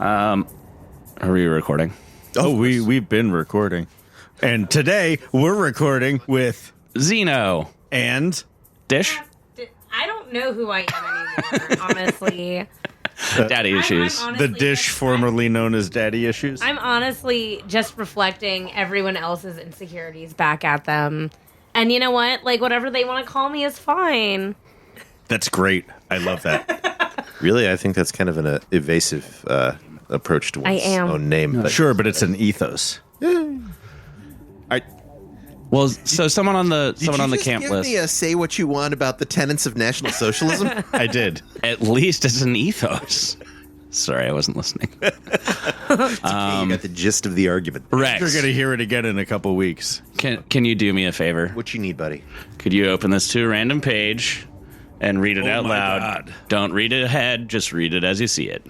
Are we recording? Oh, we've been recording. And today we're recording with Xeno and Dish. I don't know who I am anymore, honestly. Daddy issues. I'm the honestly Dish formerly known as Daddy Issues. I'm honestly just reflecting everyone else's insecurities back at them. And you know what? Like, whatever they want to call me is fine. That's great. I love that. Really? I think that's kind of an evasive approach to one's own name. But Sure, but it's an ethos. Well, so someone on the camp give list. me a say what you want about the tenets of National Socialism? I did. At least it's an ethos. Sorry, I wasn't listening. You got the gist of the argument. Rex, You're going to hear it again in a couple weeks. can you do me a favor? What you need, buddy? Could you open this to a random page and read it out my loud? God. Don't read it ahead. Just read it as you see it.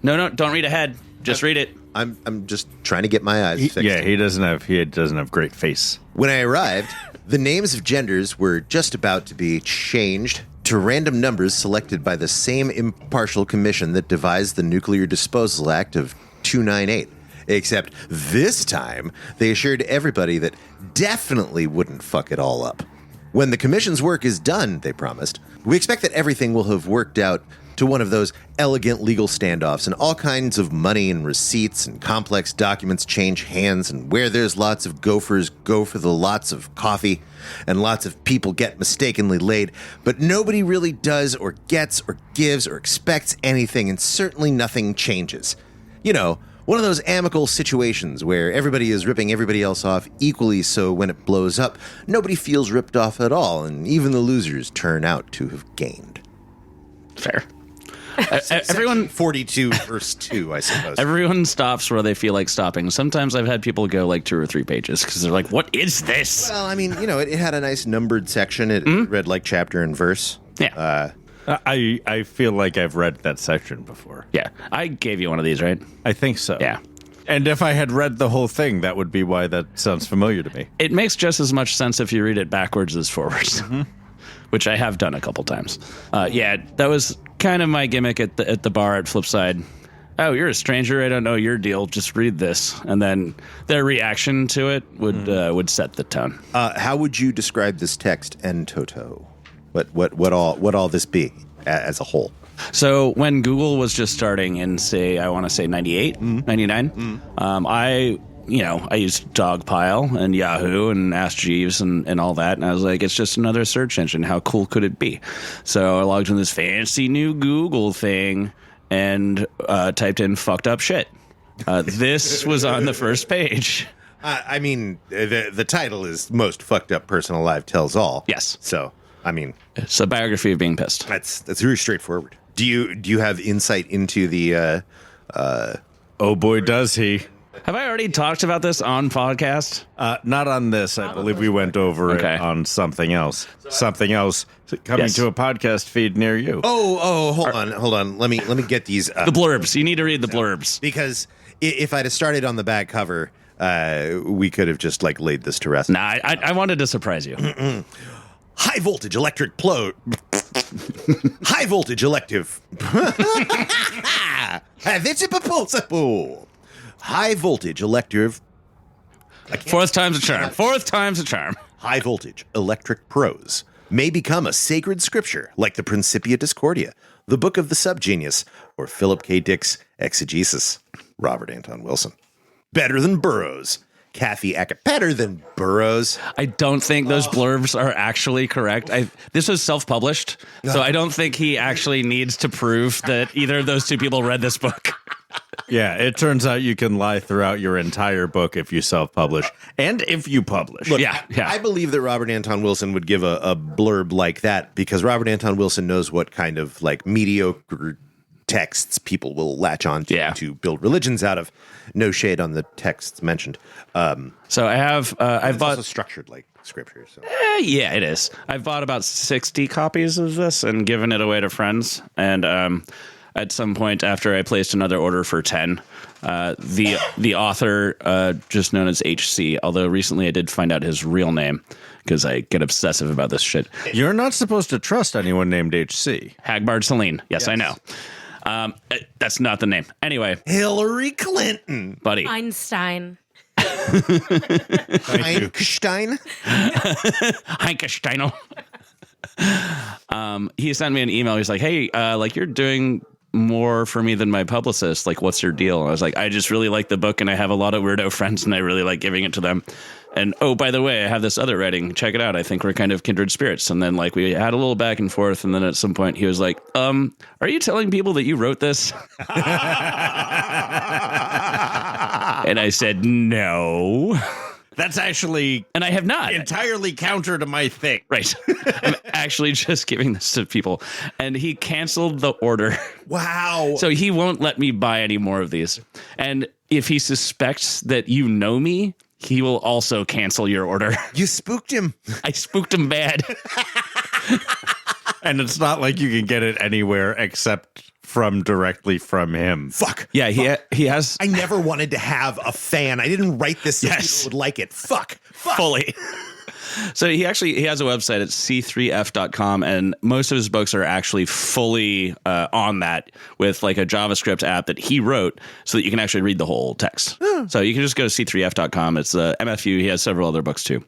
No, don't read ahead. Just read it. I'm just trying to get my eyes fixed. Yeah, he doesn't have great face. When I arrived, the names of genders were just about to be changed to random numbers selected by the same impartial commission that devised the Nuclear Disposal Act of 298. Except this time, they assured everybody that definitely wouldn't fuck it all up. When the commission's work is done, they promised, we expect that everything will have worked out to one of those elegant legal standoffs, and all kinds of money and receipts and complex documents change hands, and where there's lots of gophers go for the lots of coffee, and lots of people get mistakenly laid, but nobody really does or gets or gives or expects anything, and certainly nothing changes. You know, one of those amicable situations where everybody is ripping everybody else off equally, so when it blows up, nobody feels ripped off at all, and even the losers turn out to have gained. Fair. Everyone 42 verse 2, I suppose. Everyone stops where they feel like stopping. Sometimes I've had people go like 2 or 3 pages because they're like, "What is this?" Well, I mean, you know, it had a nice numbered section. It read like chapter and verse. Yeah, I feel like I've read that section before. yeah. I gave you one of these, right? I think so. Yeah. And if I had read the whole thing, that would be why that sounds familiar to me. It makes just as much sense if you read it backwards as forwards, which I have done a couple times. Yeah, that was kind of my gimmick at the bar at Flipside. Oh, you're a stranger. I don't know your deal. Just read this, and then their reaction to it would set the tone. How would you describe this text en toto? What all this be as a whole? So when Google was just starting in, I want to say 98, 99, I used Dogpile and Yahoo and Ask Jeeves and all that. And I was like, it's just another search engine. How cool could it be? So I logged in this fancy new Google thing and typed in fucked up shit. This was on the first page. I mean, the title is Most Fucked Up Person Alive Tells All. Yes. So, I mean, it's a biography of being pissed. That's very straightforward. Do you have insight into the Oh boy, does he. Have I already talked about this on podcast? Not on this. I believe we went over it on something else. Something else coming to a podcast feed near you. Oh, hold on. Let me get these. The blurbs. You need to read the blurbs. Because if I'd have started on the back cover, we could have just like laid this to rest. Nah, I wanted to surprise you. High voltage electric High voltage elective. It's impossible. High voltage elective. Fourth time's a charm. Fourth time's a charm. High voltage electric prose may become a sacred scripture like the Principia Discordia, the Book of the Subgenius, or Philip K. Dick's Exegesis. Robert Anton Wilson. Better than Burroughs. Kathy Ackett. Better than Burroughs. I don't think those blurbs are actually correct. This was self-published, so I don't think he actually needs to prove that either of those two people read this book. Yeah, it turns out you can lie throughout your entire book if you self-publish, and if you publish. Look, Yeah. I believe that Robert Anton Wilson would give a blurb like that because Robert Anton Wilson knows what kind of like mediocre texts people will latch on to build religions out of. No shade on the texts mentioned. So I've bought also structured like scripture. So. Yeah, it is. I've bought about 60 copies of this and given it away to friends. And at some point after I placed another order for 10, the author, just known as HC, although recently I did find out his real name, because I get obsessive about this shit. You're not supposed to trust anyone named HC. Hagbard Celine. Yes, I know. That's not the name. Anyway. Hillary Clinton. Buddy. Einstein. Einstein. Heinkestein. He sent me an email. He's like, hey, like you're doing more for me than my publicist. Like, what's your deal? And I was like, I just really like the book and I have a lot of weirdo friends and I really like giving it to them. And oh, by the way, I have this other writing. Check it out. I think we're kind of kindred spirits. And then like we had a little back and forth. And then at some point he was like, are you telling people that you wrote this? And I said, no. That's actually... And I have not. Entirely counter to my thing. Right. I'm actually just giving this to people. And he canceled the order. Wow. So he won't let me buy any more of these. And if he suspects that you know me, he will also cancel your order. You spooked him. I spooked him bad. And it's not like you can get it anywhere except directly from him. Fuck. Yeah, he has... I never wanted to have a fan. I didn't write this so people would like it. Fuck. Fully. So he has a website at c3f.com, and most of his books are actually fully on that with like a JavaScript app that he wrote so that you can actually read the whole text. So you can just go to c3f.com. It's MFU. He has several other books too.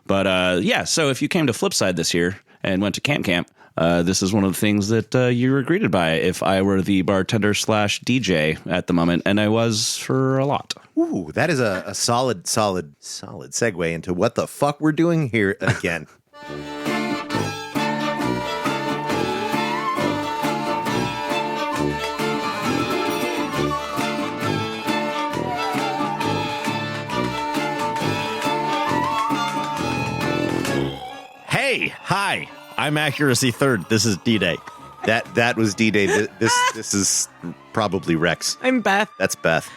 But yeah, so if you came to Flipside this year and went to Camp, this is one of the things that you were greeted by if I were the bartender / DJ at the moment, and I was for a lot. Ooh, that is a solid segue into what the fuck we're doing here again. Hey, hi. I'm Accuracy Third. This is D-Day. That was D-Day. This is probably Rex. I'm Beth. That's Beth.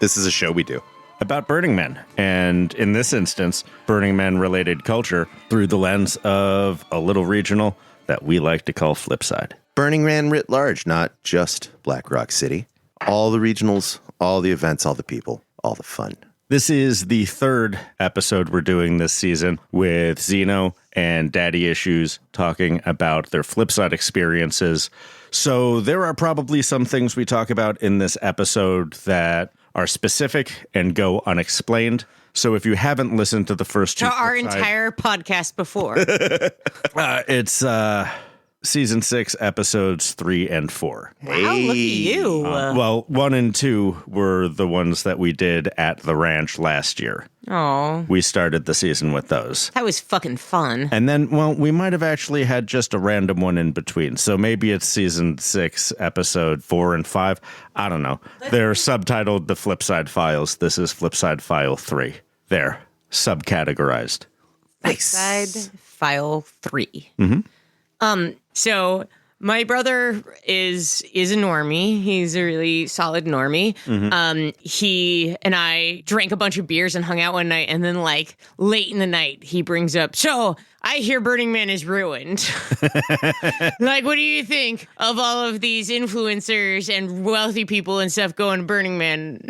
This is a show we do about Burning Man, and in this instance, Burning Man-related culture through the lens of a little regional that we like to call Flipside. Burning Man writ large, not just Black Rock City. All the regionals, all the events, all the people, all the fun. This is the third episode we're doing this season with Xeno and Daddy Issues talking about their Flipside experiences. So there are probably some things we talk about in this episode that are specific and go unexplained. So if you haven't listened to the first two... To our entire podcast before. It's season 6, episodes 3 and 4. Wow, look at you. Well, 1 and 2 were the ones that we did at the ranch last year. Oh, We started the season with those. that was fucking fun. And then, well, we might have actually had just a random one in between. So maybe it's season 6, episode 4 and 5. I don't know. They're subtitled The Flipside Files. This is Flipside File 3. There, subcategorized. Side file 3. Mm-hmm. So my brother is a normie. He's a really solid normie. He and I drank a bunch of beers and hung out one night, and then like late in the night, he brings up, so I hear Burning Man is ruined. Like, what do you think of all of these influencers and wealthy people and stuff going to Burning Man?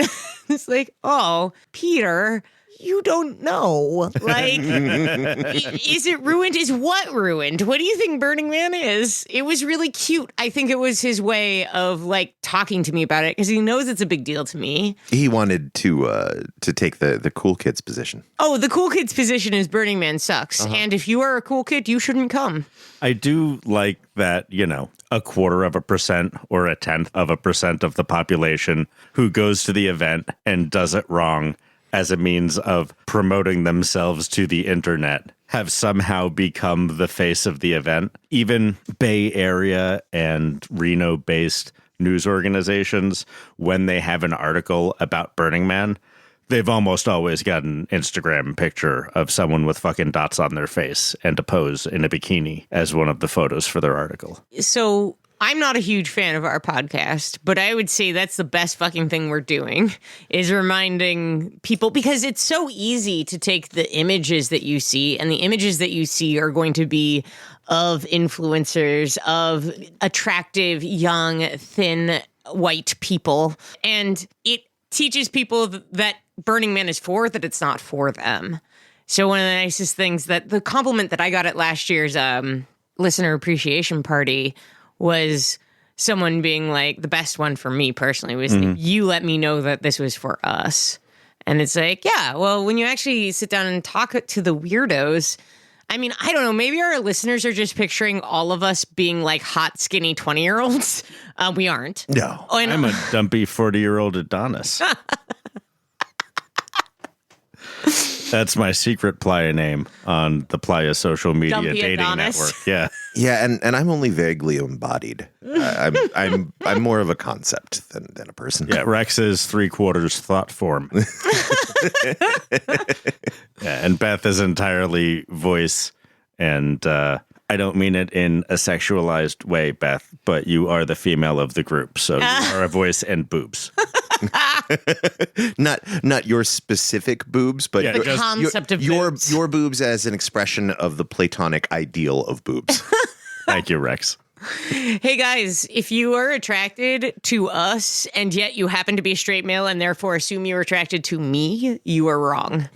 It's like, oh, Peter, you don't know. Like, is it ruined? Is what ruined? What do you think Burning Man is? It was really cute. I think it was his way of like talking to me about it because he knows it's a big deal to me. He wanted to take the cool kids position. Oh, the cool kids position is Burning Man sucks. And if you are a cool kid, you shouldn't come. I do like that, 0.25% or 0.1% of the population who goes to the event and does it wrong as a means of promoting themselves to the internet have somehow become the face of the event. Even Bay Area and Reno-based news organizations, when they have an article about Burning Man, they've almost always got an Instagram picture of someone with fucking dots on their face and a pose in a bikini as one of the photos for their article. So I'm not a huge fan of our podcast, but I would say that's the best fucking thing we're doing is reminding people, because it's so easy to take the images that you see, and the images that you see are going to be of influencers, of attractive, young, thin, white people. And it teaches people that Burning Man is that it's not for them. So one of the nicest things the compliment that I got at last year's listener appreciation party was someone being like, the best one for me personally was, you let me know that this was for us. And it's like, yeah, well, when you actually sit down and talk to the weirdos, I mean, I don't know, maybe our listeners are just picturing all of us being like hot, skinny 20-year-olds. We aren't. No. Oh, I'm a dumpy 40-year-old Adonis. That's my secret playa name on the Playa social media Dumpy dating Adonis. network. Yeah. Yeah, and I'm only vaguely embodied. I'm more of a concept than a person. Yeah, Rex is 3/4 thought form. Yeah, and Beth is entirely voice. And I don't mean it in a sexualized way, Beth, but you are the female of the group. So you are a voice and boobs. Not your specific boobs, but Yeah, The just concept of your boobs. your boobs as an expression of the platonic ideal of boobs. Thank you, Rex. Hey guys, if you are attracted to us and yet you happen to be a straight male and therefore assume you're attracted to me, you are wrong.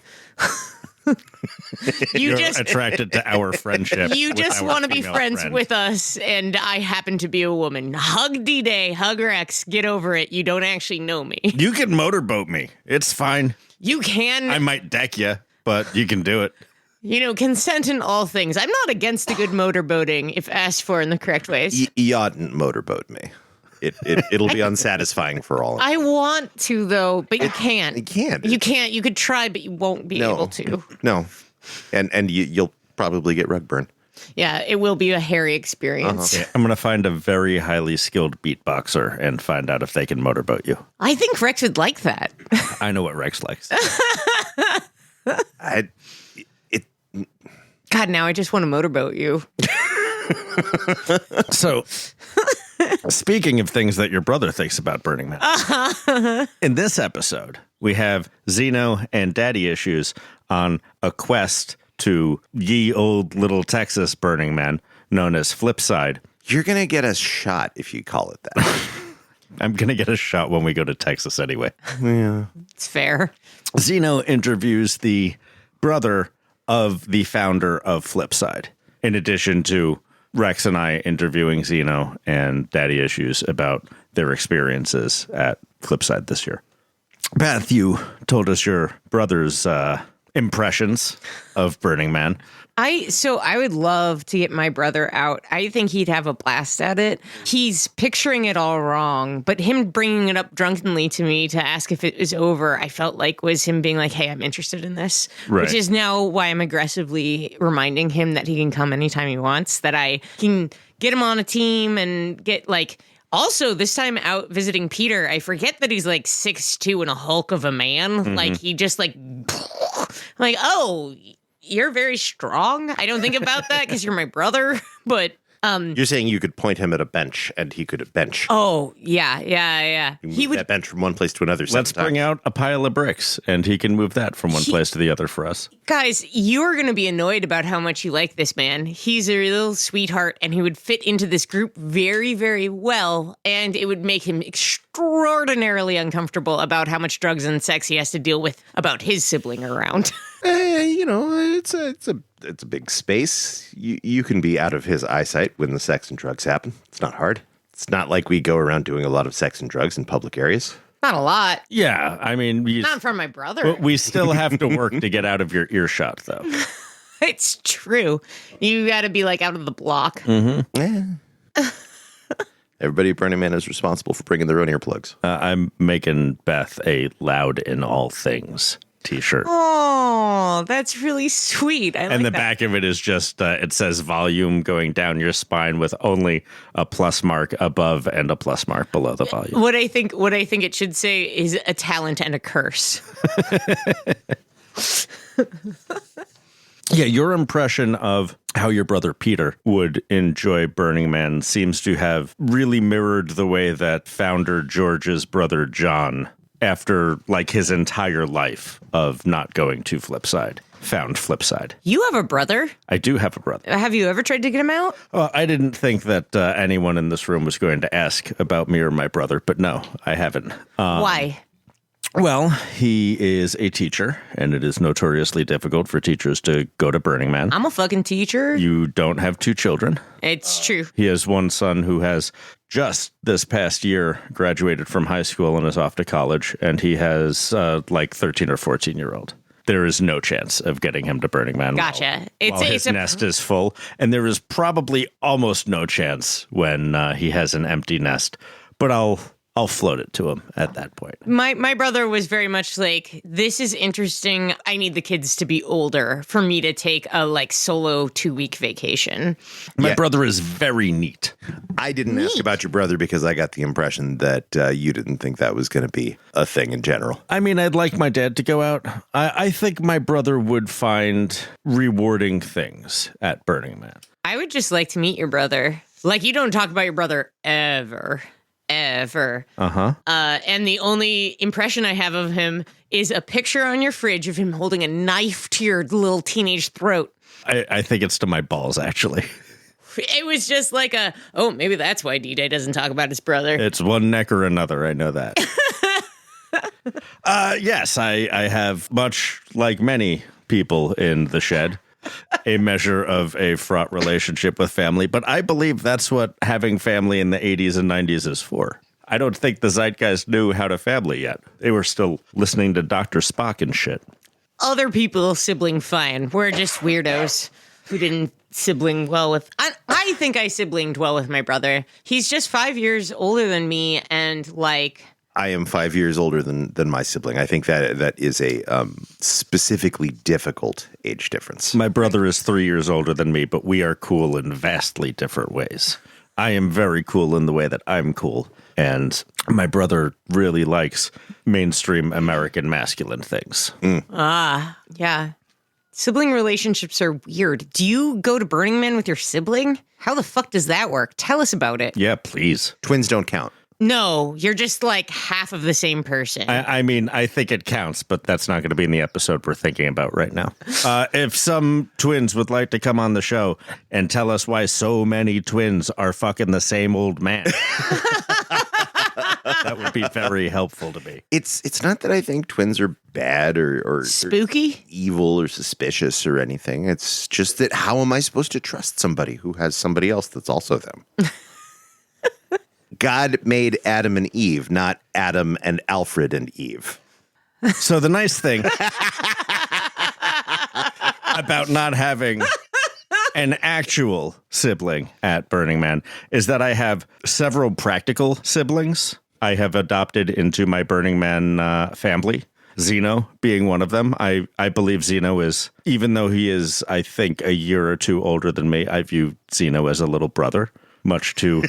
You're attracted to our friendship. You with just our want to be female friends friend. with us, and I happen to be a woman. Hug D-Day, hug Rex, get over it. You don't actually know me. You can motorboat me. It's fine. You can, I might deck you, but you can do it. consent in all things. I'm not against a good motorboating if asked for in the correct ways. You oughtn't motorboat me. It'll be unsatisfying for all. I want to, though, but you can't. You can't. You can't. You could try, but you won't be able to. No, and you'll probably get rug burn. Yeah, it will be a hairy experience. Yeah, I'm going to find a very highly skilled beatboxer and find out if they can motorboat you. I think Rex would like that. I know what Rex likes. God, now I just want to motorboat you. So, speaking of things that your brother thinks about Burning Man, in this episode, we have Xeno and Daddy issues on a quest to ye old little Texas Burning Man known as Flipside. You're gonna get a shot if you call it that. I'm going to get a shot when we go to Texas anyway. It's fair. Xeno interviews the brother of the founder of Flipside, in addition to Rex and I interviewing Xeno and Daddy Issues about their experiences at Flipside this year. Beth, you told us your brother's impressions of Burning Man. I would love to get my brother out. I think he'd have a blast at it. He's picturing it all wrong, but him bringing it up drunkenly to me to ask if it was over, I felt like was him being like, hey, I'm interested in this, Right. which is now why I'm aggressively reminding him that he can come anytime he wants, that I can get him on a team and get like, also, this time out visiting Peter, I forget that he's like 6'2" and a hulk of a man. Mm-hmm. Like he just like, oh, you're very strong. I don't think about that because you're my brother, but You're saying you could point him at a bench and he could bench. oh yeah. You He move would. that bench from one place to another. Let's bring out a pile of bricks, and he can move that from one place to the other for us. Guys, you are going to be annoyed about how much you like this man. He's a real sweetheart, and he would fit into this group very, very well, and it would make him extraordinarily uncomfortable about how much drugs and sex he has to deal with about his sibling around. It's a big space. You can be out of his eyesight when the sex and drugs happen. It's not hard. It's not like we go around doing a lot of sex and drugs in public areas. Not a lot. Yeah, I mean, Not from my brother. but we still have to work to get out of your earshot, though. It's true. You got to be like out of the block. Everybody at Burning Man is responsible for bringing their own earplugs. I'm making Beth a loud in all things t-shirt. Oh, that's really sweet. I like And the that. back of it is just, it says volume going down your spine with only a plus mark above and a plus mark below the volume. What I think it should say is a talent and a curse. Yeah, your impression of how your brother Peter would enjoy Burning Man seems to have really mirrored the way that founder George's brother John, after like his entire life of not going to Flipside, found Flipside. You have a brother. I do have a brother. Have you ever tried to get him out? Well, I didn't think that anyone in this room was going to ask about me or my brother, but no, I haven't. Why? Well, he is a teacher, and it is notoriously difficult for teachers to go to Burning Man. I'm a fucking teacher. You don't have two children. It's true. He has one son who has just this past year graduated from high school and is off to college, and he has like 13 or 14-year-old. There is no chance of getting him to Burning Man. Gotcha. While his nest is full, and there is probably almost no chance when he has an empty nest. But I'll float it to him at that point. My brother was very much like, this is interesting. I need the kids to be older for me to take a like solo 2-week vacation. My brother is very neat. I didn't ask about your brother because I got the impression that you didn't think that was going to be a thing in general. I mean, I'd like my dad to go out. I think my brother would find rewarding things at Burning Man. I would just like to meet your brother. Like, you don't talk about your brother ever. And the only impression I have of him is a picture on your fridge of him holding a knife to your little teenage throat. I think it's to my balls, actually. It was just like maybe that's why D-Day doesn't talk about his brother. It's one neck or another. I know that. Yes, I have, much like many people in the shed, a measure of a fraught relationship with family, but I believe that's what having family in the 80s and 90s is for. I don't think the zeitgeist knew how to family yet. They were still listening to Dr. Spock and shit. Other people sibling fine. We're just weirdos who didn't sibling well with... I think I siblinged well with my brother. He's just 5 years older than me, and like... I am 5 years older than my sibling. I think that is a specifically difficult age difference. My brother is 3 years older than me, but we are cool in vastly different ways. I am very cool in the way that I'm cool, and my brother really likes mainstream American masculine things. Yeah. Sibling relationships are weird. Do you go to Burning Man with your sibling? How the fuck does that work? Tell us about it. Yeah, please. Twins don't count. No, you're just like half of the same person. I mean, I think it counts, but that's not going to be in the episode we're thinking about right now. If some twins would like to come on the show and tell us why so many twins are fucking the same old man, that would be very helpful to me. It's not that I think twins are bad or spooky, or evil or suspicious or anything. It's just that how am I supposed to trust somebody who has somebody else that's also them? God made Adam and Eve, not Adam and Alfred and Eve. So the nice thing about not having an actual sibling at Burning Man is that I have several practical siblings I have adopted into my Burning Man family. Xeno being one of them. I believe Xeno is, even though he is, I think, a year or two older than me, I view Xeno as a little brother, much to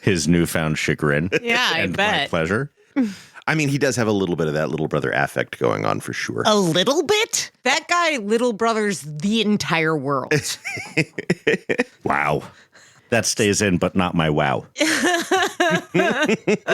his newfound chagrin. Yeah, I and bet. my pleasure. I mean, he does have a little bit of that little brother affect going on for sure. A little bit? That guy, little brother's the entire world. Wow. That stays in, but not my wow.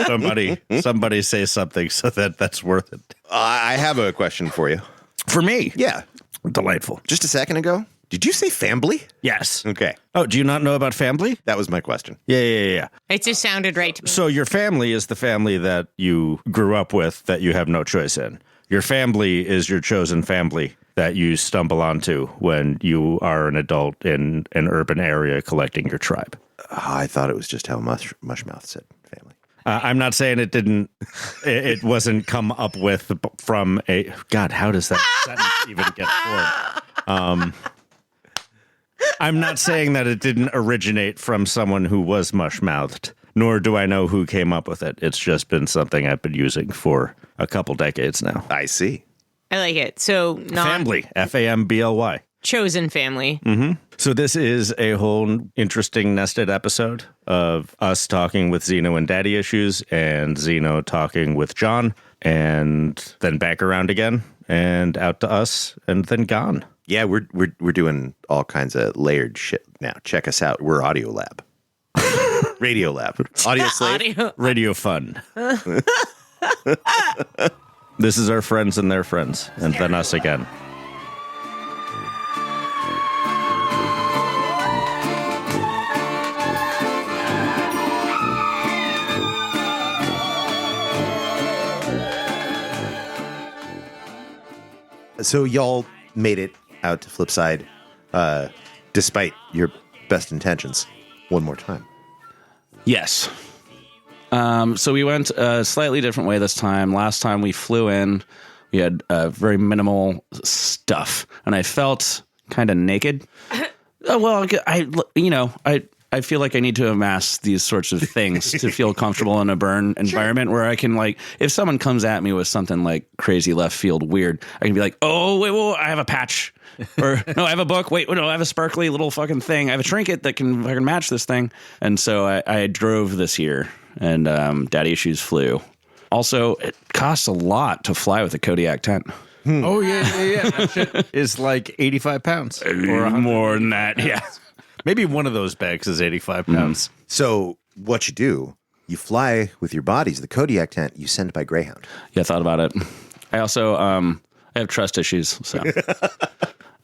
Somebody say something so that's worth it. I have a question for you. For me? Yeah. Delightful. Just a second ago, did you say family? Yes. Okay. Oh, do you not know about family? That was my question. Yeah. It just sounded right to me. So your family is the family that you grew up with that you have no choice in. Your family is your chosen family that you stumble onto when you are an adult in an urban area collecting your tribe. I thought it was just how Mushmouth said family. I'm not saying it didn't, it wasn't come up with from a, God, how does that sentence even get formed? I'm not saying that it didn't originate from someone who was mush-mouthed, nor do I know who came up with it. It's just been something I've been using for a couple decades now. I see. I like it. So, Family, F-A-M-B-L-Y. Chosen family. Mm-hmm. So this is a whole interesting nested episode of us talking with Xeno and Daddy issues and Xeno talking with John and then back around again and out to us and then gone. Yeah, we're doing all kinds of layered shit now. Check us out. We're Audio Lab. Radio Lab. Audio Slave. Radio Fun. This is our friends and their friends and then us again. So y'all made it out to Flipside, despite your best intentions. One more time. Yes. So we went a slightly different way this time. Last time we flew in, we had very minimal stuff, and I felt kind of naked. I feel like I need to amass these sorts of things to feel comfortable in a burn environment where I can, like, if someone comes at me with something like crazy left field weird, I can be like, oh, wait, I have a patch. Or, no, I have a book. Wait, no, I have a sparkly little fucking thing. I have a trinket that can fucking match this thing. And so I drove this year, and Daddy Issues flew. Also, it costs a lot to fly with a Kodiak tent. Oh, yeah. That shit is like 85 pounds. Or more than that, yeah. Maybe one of those bags is 85 pounds. So what you do, you fly with your bodies. The Kodiak tent you send by Greyhound. Yeah, I thought about it. I also I have trust issues, so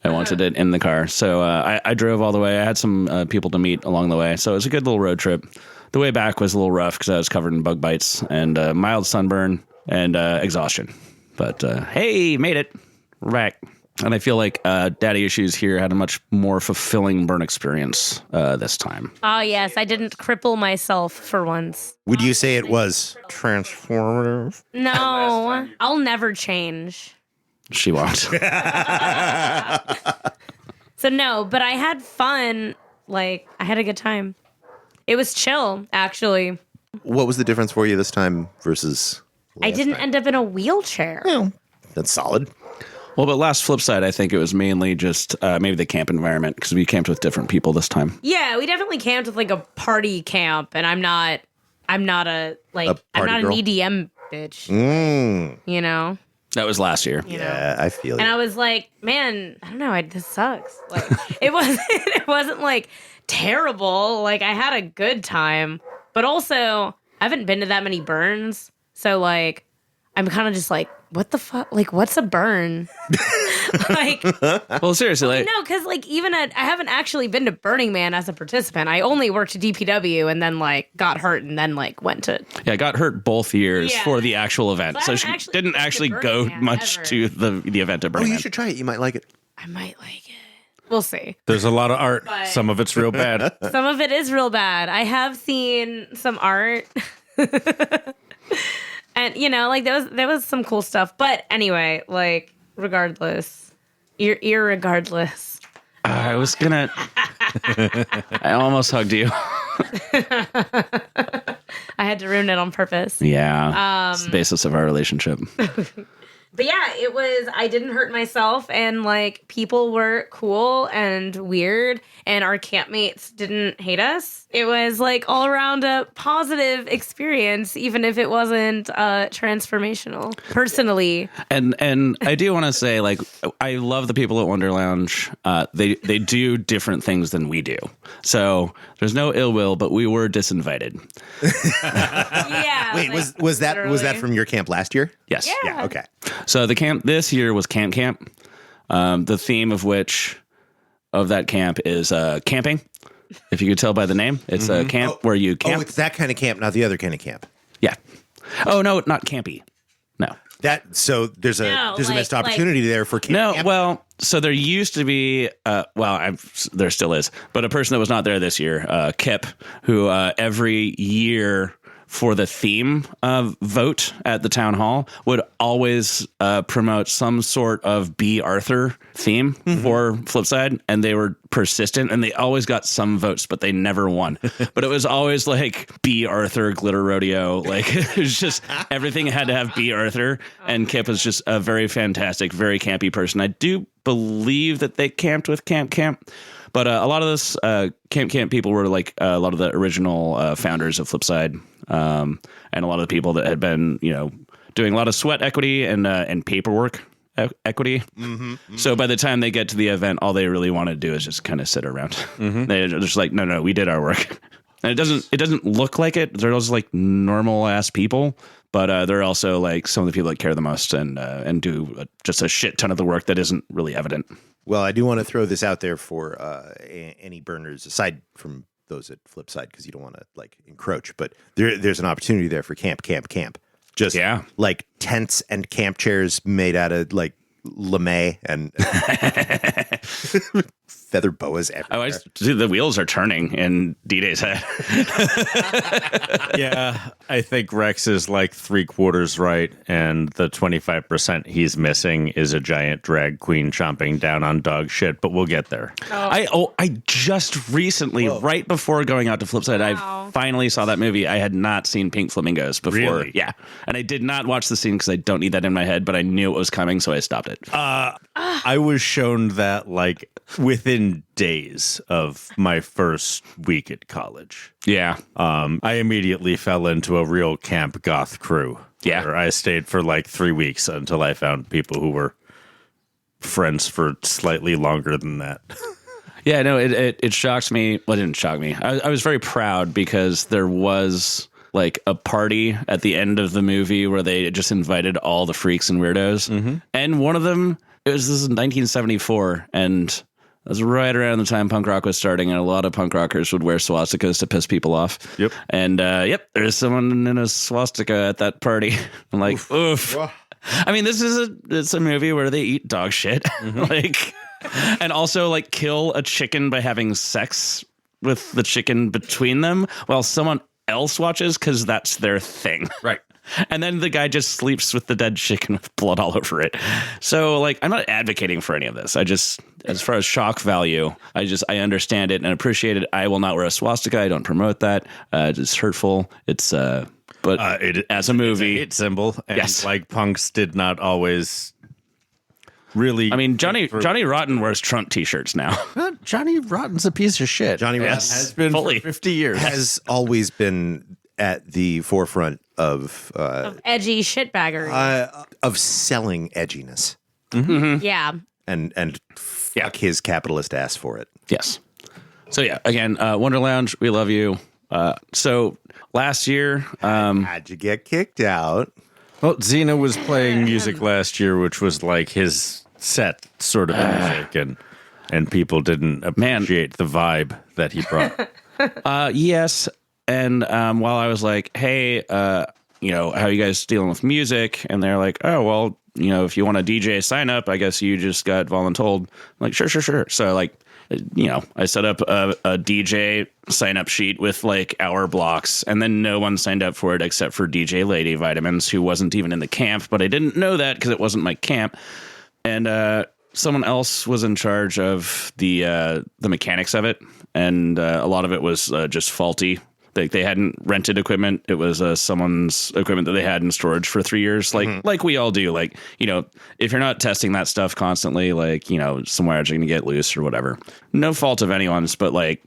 I wanted it in the car. So I drove all the way. I had some people to meet along the way, so it was a good little road trip. The way back was a little rough because I was covered in bug bites and mild sunburn and exhaustion. But hey, made it. We're back. And I feel like Daddy Issues here had a much more fulfilling burn experience this time. Oh, yes. I didn't cripple myself for once. Would you say it was transformative? No, I'll never change. She won't. So, no, but I had fun. Like, I had a good time. It was chill, actually. What was the difference for you this time versus I didn't end up in a wheelchair. That's solid. Well, but last Flipside, I think it was mainly just maybe the camp environment because we camped with different people this time. Yeah, we definitely camped with like a party camp, and I'm not an EDM bitch. You know? That was last year. You know? Yeah, I feel it. And I was like, man, I don't know, this sucks. Like, it wasn't like terrible. Like, I had a good time, but also I haven't been to that many burns, so like, I'm kind of just like, what the fuck? Like, what's a burn? Like, Well, seriously, like, no, because like I haven't actually been to Burning Man as a participant. I only worked at DPW and then like got hurt and then like went to. yeah, I got hurt both years Yeah. for the actual event, So I so haven't she actually didn't been to actually Burning go Man much ever. to the event at Oh, Burning you Man. should try it. You might like it. I might like it. We'll see. There's a lot of art. But- Some of it's real bad. Some of it is real bad. I have seen some art. And you know, like there was some cool stuff. But anyway, like regardless, irregardless. I was gonna. I almost hugged you. I had to ruin it on purpose. Yeah, it's the basis of our relationship. But yeah, I didn't hurt myself, and like people were cool and weird, and our campmates didn't hate us. It was like all around a positive experience, even if it wasn't transformational. Personally, And I do want to say, like, I love the people at Wonderlounge. They do different things than we do, so there's no ill will. But we were disinvited. yeah. Wait, like, was that literally. from your camp last year? Yes. Yeah. Okay. So the camp this year was Camp. The theme of that camp is camping. If you could tell by the name, it's a camp where you camp. Oh, it's that kind of camp, not the other kind of camp. Yeah. Oh no, not campy. No. There's a missed opportunity there for camp. No. camp. Well, so there used to be. There still is, but a person that was not there this year, Kip, who every year for the theme vote at the town hall would always promote some sort of B. Arthur theme for Flipside, and they were persistent, and they always got some votes, but they never won. But it was always like B. Arthur Glitter Rodeo. Like it was just everything had to have B. Arthur, and Kip was just a very fantastic, very campy person. I do believe that they camped with Camp. But a lot of this camp people were like a lot of the original founders of Flipside, and a lot of the people that had been, doing a lot of sweat equity and paperwork equity. So by the time they get to the event, all they really want to do is just kind of sit around. They're just like, no, we did our work. And it doesn't look like it. They're just like normal ass people, but they're also like some of the people that care the most and do just a shit ton of the work that isn't really evident. Well, I do want to throw this out there for any burners aside from those at Flipside because you don't want to like encroach, but there's an opportunity there for camp. Just Yeah. like tents and camp chairs made out of like lame and feather boas everywhere. The wheels are turning in D-Day's head. Yeah, I think Rex is like 3/4 right, and the 25% he's missing is a giant drag queen chomping down on dog shit, but we'll get there. I just recently, right before going out to Flipside, I finally saw that movie. I had not seen Pink Flamingos before. Really? Yeah. And I did not watch the scene because I don't need that in my head, but I knew it was coming, so I stopped it. I was shown that like within days of my first week at college. Yeah. I immediately fell into a real camp goth crew. Yeah. Where I stayed for like 3 weeks until I found people who were friends for slightly longer than that. Yeah, no, it shocked me. Well, it didn't shock me. I was very proud because there was like a party at the end of the movie where they just invited all the freaks and weirdos. Mm-hmm. And one of them, this is 1974, and it was right around the time punk rock was starting, and a lot of punk rockers would wear swastikas to piss people off. Yep. And there's someone in a swastika at that party. I'm like, oof. I mean, it's a movie where they eat dog shit, like, and also like kill a chicken by having sex with the chicken between them while someone else watches because that's their thing. Right. And then the guy just sleeps with the dead chicken with blood all over it. So, like, I'm not advocating for any of this. I just, as far as shock value, I understand it and appreciate it. I will not wear a swastika. I don't promote that. It's hurtful. It's, but as a movie, it's a hate symbol. And yes, like punks did not always really. I mean, Johnny Rotten wears Trump t-shirts now. Johnny Rotten's a piece of shit. Johnny Rotten has been fully. for 50 years. Has always been at the forefront of edgy shitbaggery. of selling edginess Yeah. and fuck his capitalist ass for it. Yes. So yeah, again, Wonderlounge, we love you. So last year, How'd you get kicked out? Well, Xena was playing music last year, which was like his set sort of music, and people didn't appreciate the vibe that he brought. yes. And while I was like, hey, how are you guys dealing with music? And they're like, oh, well, if you want a DJ sign up, I guess you just got voluntold. I'm like, sure. So like, I set up a DJ sign up sheet with like hour blocks, and then no one signed up for it except for DJ Lady Vitamins, who wasn't even in the camp, but I didn't know that because it wasn't my camp. And someone else was in charge of the mechanics of it, and a lot of it was just faulty. They hadn't rented equipment. It was someone's equipment that they had in storage for 3 years, like we all do. Like, if you're not testing that stuff constantly, like, some wires are going to get loose or whatever. No fault of anyone's, but like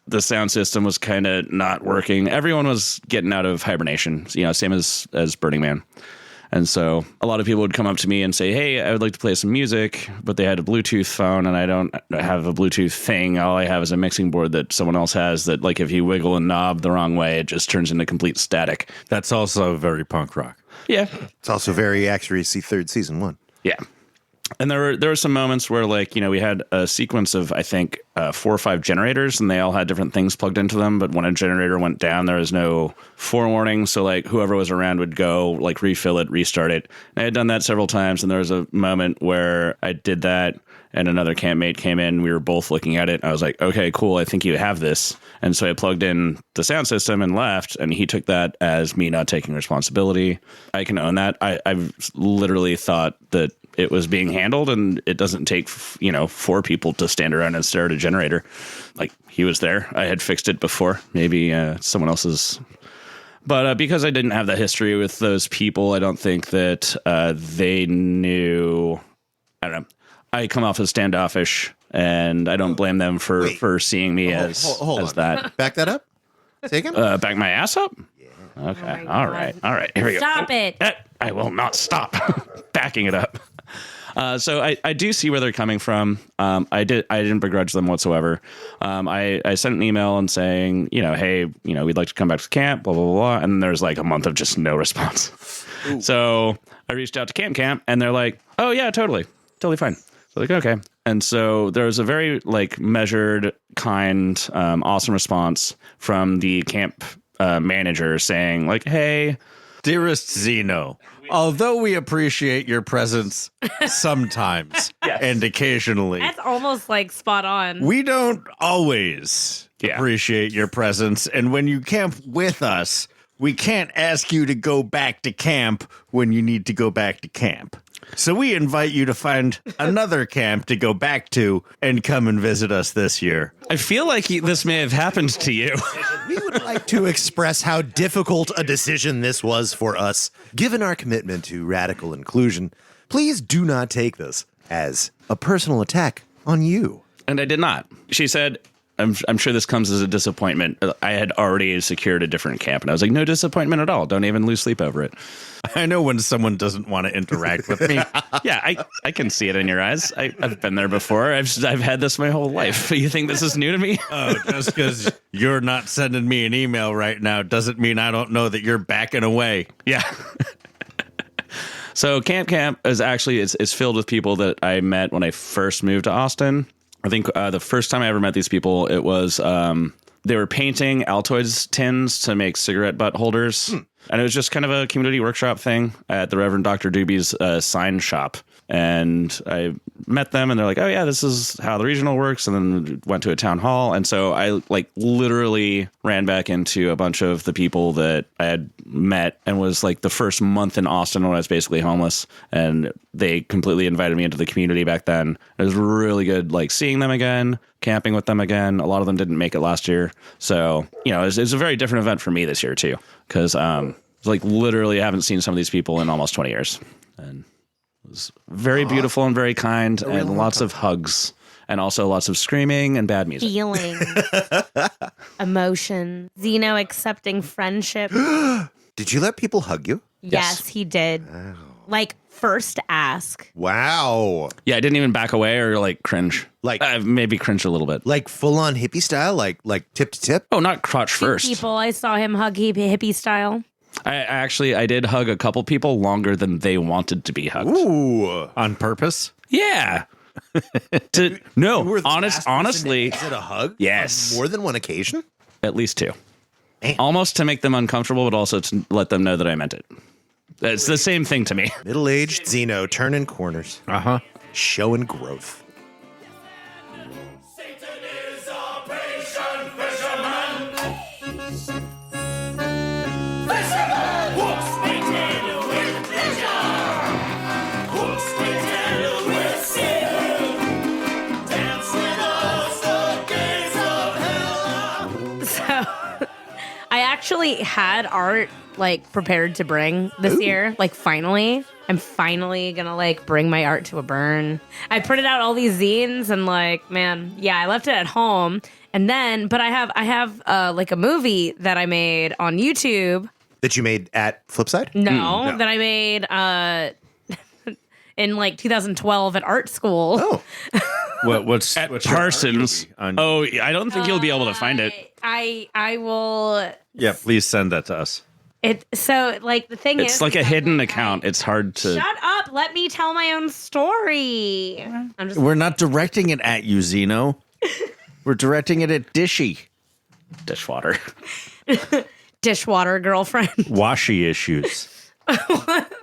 the sound system was kind of not working. Everyone was getting out of hibernation, same as Burning Man. And so a lot of people would come up to me and say, hey, I would like to play some music, but they had a Bluetooth phone and I don't have a Bluetooth thing. All I have is a mixing board that someone else has that, like, if you wiggle a knob the wrong way, it just turns into complete static. That's also very punk rock. Yeah. It's also very Accuracy Third Season 1. Yeah. And there were some moments where, like, we had a sequence of, I think, 4 or 5 generators, and they all had different things plugged into them. But when a generator went down, there was no forewarning. So, like, whoever was around would go, like, refill it, restart it. And I had done that several times, and there was a moment where I did that, and another campmate came in. We were both looking at it. I was like, okay, cool. I think you have this. And so I plugged in the sound system and left, and he took that as me not taking responsibility. I can own that. I've literally thought that it was being handled, and it doesn't take 4 people to stand around and stare at a generator. Like, he was there. I had fixed it before. Maybe someone else's. But because I didn't have that history with those people, I don't think that they knew. I don't know. I come off as standoffish, and I don't blame them for seeing me as that. Back that up. Say again. Back my ass up. Yeah. Okay. Oh All right. Here we go. Stop it. I will not stop backing it up. So I do see where they're coming from. I didn't begrudge them whatsoever. I sent an email and saying, hey, we'd like to come back to camp, blah, blah, blah, blah. And there's like a month of just no response. Ooh. So I reached out to Camp, and they're like, oh yeah, totally fine. So like, okay. And so there was a very like measured, kind, awesome response from the camp manager saying like, hey, dearest Xeno, Although we appreciate your presence sometimes and occasionally, That's almost like spot on. we don't always appreciate your presence. And when you camp with us, we can't ask you to go back to camp when you need to go back to camp. So we invite you to find another camp to go back to and come and visit us this year. I feel like this may have happened to you. We would like to express how difficult a decision this was for us. Given our commitment to radical inclusion, please do not take this as a personal attack on you. And I did not. She said, I'm sure this comes as a disappointment. I had already secured a different camp, and I was like, no disappointment at all. Don't even lose sleep over it. I know when someone doesn't want to interact with me. Yeah, I can see it in your eyes. I've been there before. I've had this my whole life. You think this is new to me? Oh, just because you're not sending me an email right now doesn't mean I don't know that you're backing away. Yeah. So Camp is actually, it's filled with people that I met when I first moved to Austin. I think the first time I ever met these people, it was they were painting Altoids tins to make cigarette butt holders. And it was just kind of a community workshop thing at the Reverend Dr. Doobie's sign shop. And I met them and they're like, oh, yeah, this is how the regional works. And then went to a town hall. And so I literally ran back into a bunch of the people that I had met and was like the first month in Austin when I was basically homeless. And they completely invited me into the community back then. It was really good, seeing them again, camping with them again. A lot of them didn't make it last year. So, it's a very different event for me this year, too, because literally I haven't seen some of these people in almost 20 years. And it was very beautiful and very kind and lots of hugs and also lots of screaming and bad music. Feeling, emotion, Xeno accepting friendship. Did you let people hug you? Yes, he did. Wow. First ask. Wow. Yeah, I didn't even back away or cringe. Maybe cringe a little bit. Full on hippie style, like tip to tip? Oh, not crotch first. People, I saw him hug hippie style. I did hug a couple people longer than they wanted to be hugged. Ooh. On purpose? Yeah. Honestly. Is it a hug? Yes. On more than one occasion? At least two. Man. Almost to make them uncomfortable, but also to let them know that I meant it. It's the same thing to me. Middle-aged Xeno turning corners. Uh-huh. Showing growth. I actually had art prepared to bring this year. Finally, I'm finally gonna bring my art to a burn. I printed out all these zines and I left it at home. And then, but I have a movie that I made on YouTube. That you made at Flipside? No, that I made in 2012 at art school. Oh. What's Parsons? Oh, I don't think you'll be able to find it. I will. Yeah, please send that to us. The thing is, It's like a hidden account. It's hard to. Shut up! Let me tell my own story. We're not directing it at you, Xeno. We're directing it at Dishy. Dishwater. Dishwater girlfriend. Washy issues.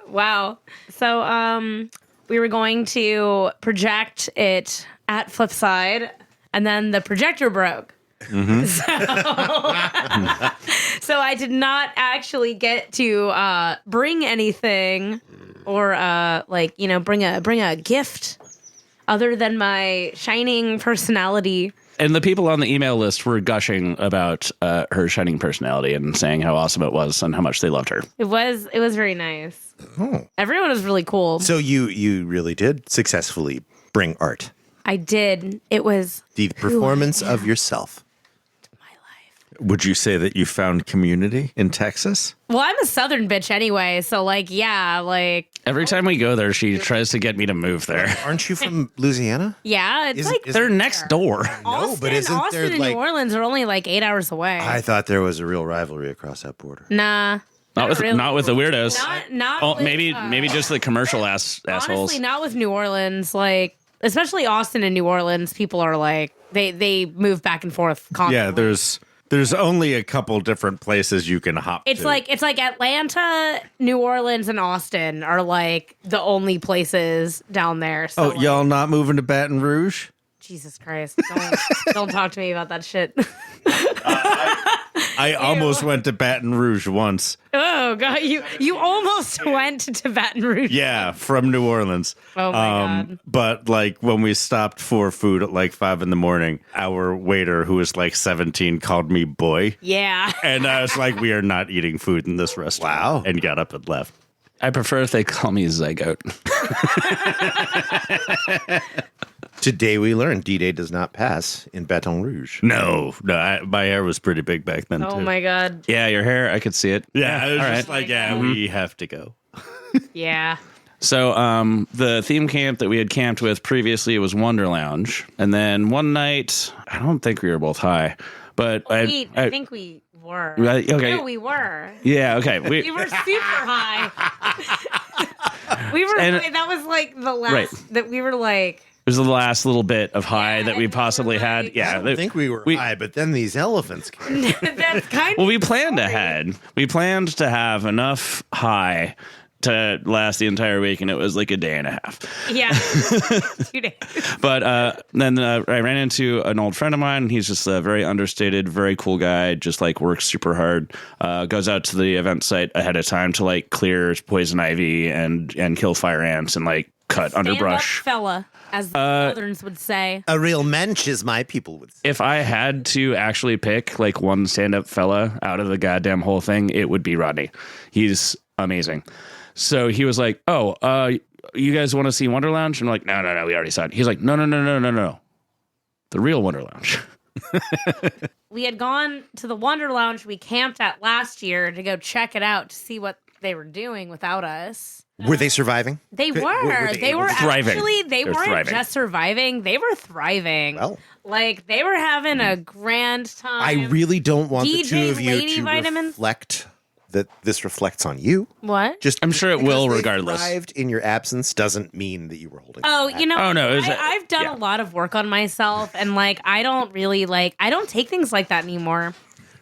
Wow. So, we were going to project it at Flipside, and then the projector broke. Mm-hmm. So I did not actually get to bring anything or bring a gift other than my shining personality. And the people on the email list were gushing about her shining personality and saying how awesome it was and how much they loved her. It was very nice. Oh. Everyone was really cool. So you really did successfully bring art. I did. It was the performance of yourself. Would you say that you found community in Texas? Well, I'm a Southern bitch anyway, so every time we go there, she tries to get me to move there. Aren't you from Louisiana? Yeah, it's they're next door. Austin, but isn't Austin there and New Orleans are only 8 hours away. I thought there was a real rivalry across that border. Nah. Not with the weirdos. Not with, maybe just the commercial assholes. Honestly, not with New Orleans. Especially Austin and New Orleans, people are they move back and forth constantly. Yeah, There's only a couple different places you can hop It's to. like Atlanta, New Orleans, and Austin are like the only places down there. So like, y'all not moving to Baton Rouge? Jesus Christ! Don't talk to me about that shit. I almost went to Baton Rouge once. Oh God, you almost went to Baton Rouge. Yeah, from New Orleans. Oh my God. But like when we stopped for food at like 5 a.m, our waiter, who was like 17, called me boy. Yeah. And I was like, we are not eating food in this restaurant. Wow. And got up and left. I prefer if they call me Zygote. Today we learned D-Day does not pass in Baton Rouge. No, my hair was pretty big back then, Oh too. my God. Yeah, your hair, I could see it. Yeah, I was all just right. like, yeah, we have to go. Yeah. So the theme camp that we had camped with previously was Wonderlounge. And then one night, I don't think we were both high, but I think we were. Right, okay. No, we were. Yeah, okay. We were super high. We were. And- that was like the last Right. that we were like. It was the last little bit of high Yeah, that we and we possibly were had. like- Yeah. I think we were high, but then these elephants came. That's kind Well, of. we planned ahead. We planned to have enough high to last the entire week, and it was like a day and a half. Yeah. 2 days. But then I ran into an old friend of mine. He's just a very understated, very cool guy, just like works super hard. Goes out to the event site ahead of time to like clear poison ivy and kill fire ants and like cut underbrush. Stand up fella, as the Southerns would say. A real mensch, as my people would say. If I had to actually pick like one stand-up fella out of the goddamn whole thing, it would be Rodney. He's amazing. So he was like, "Oh, you guys want to see Wonderlounge?" And I'm like, "No, we already saw it." He's like, "No, the real Wonderlounge." We had gone to the Wonderlounge we camped at last year to go check it out to see what they were doing without us. Were they surviving? They Were were. they They able were to- Thriving. actually. They They're weren't thriving. just surviving. They were thriving. Well. Like they were having a grand time. I really don't want the DJ two of you Lady to Vitamins? reflect that this reflects on you. What? Just I'm sure it because will they regardless. Thrived in your absence doesn't mean that you were holding. Oh, back. you know. Oh, no, it was I've done yeah. a lot of work on myself, and like I don't really like. I don't take things like that anymore.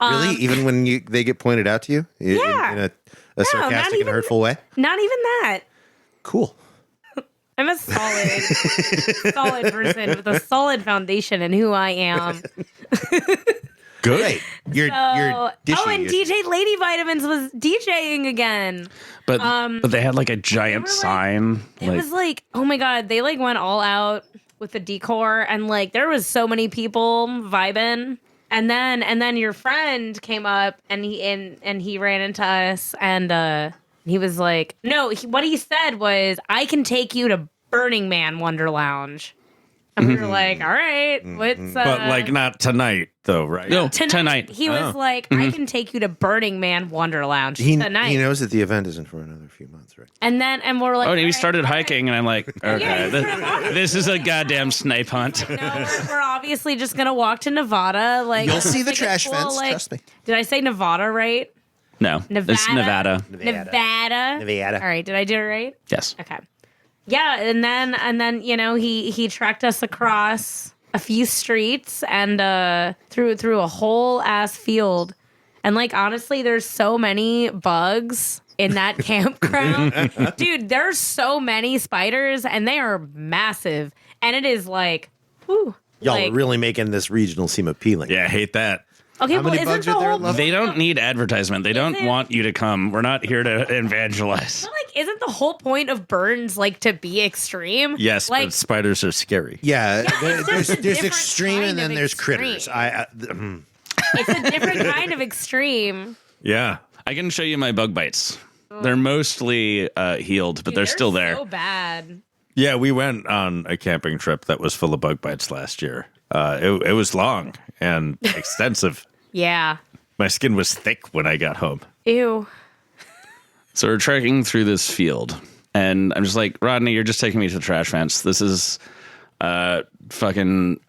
Really? Even when they get pointed out to you? Yeah. In a not sarcastic and even- hurtful way? Not even that. Cool. I'm a solid person with a solid foundation in who I am. Good. Right. You're dishy. and DJ Lady Vitamins was DJing again. But they had like a giant were, like- sign. It was like, oh my God, they like went all out with the decor and like there was so many people vibing. And then your friend came up and he ran into us and he was like, no, what he said was, I can take you to Burning Man Wonderlounge. And we were like, all right, what's But like not tonight, though, right? no, tonight? He Oh. was like, I can take you to Burning Man Wonderlounge He tonight. knows that the event isn't for another few months, right? and we're like, Oh, and all we right, started all right. hiking, and I'm like, okay, this is a goddamn snipe hunt. No, we're obviously just gonna walk to Nevada. Like You'll see the like a trash cool, fence, like- trust me. Did I say Nevada right? No, it's Nevada. Nevada. Nevada. All right. Did I do it right? Yes. Okay. Yeah, and then you know he trekked us across a few streets and through a whole ass field, and like honestly, there's so many bugs in that campground, dude. There's so many spiders, and they are massive, and it is like, whew, Y'all like, are really making this regional seem appealing. Yeah, I hate that. okay. How Well, many isn't bugs the are there whole left? They don't need advertisement. They don't it- want you to come. We're not here to evangelize. like isn't the whole point of burns like to be extreme? Yes, like but spiders are scary. Yeah, it's just a there's different extreme kind and then of there's extreme. critters. it's a different kind of extreme. Yeah. I can show you my bug bites. They're mostly healed, but they're still there. So bad. Yeah, we went on a camping trip that was full of bug bites last year. It was long and extensive. Yeah. My skin was thick when I got home. Ew. So we're trekking through this field, and I'm just like, Rodney, you're just taking me to the trash fence. This is fucking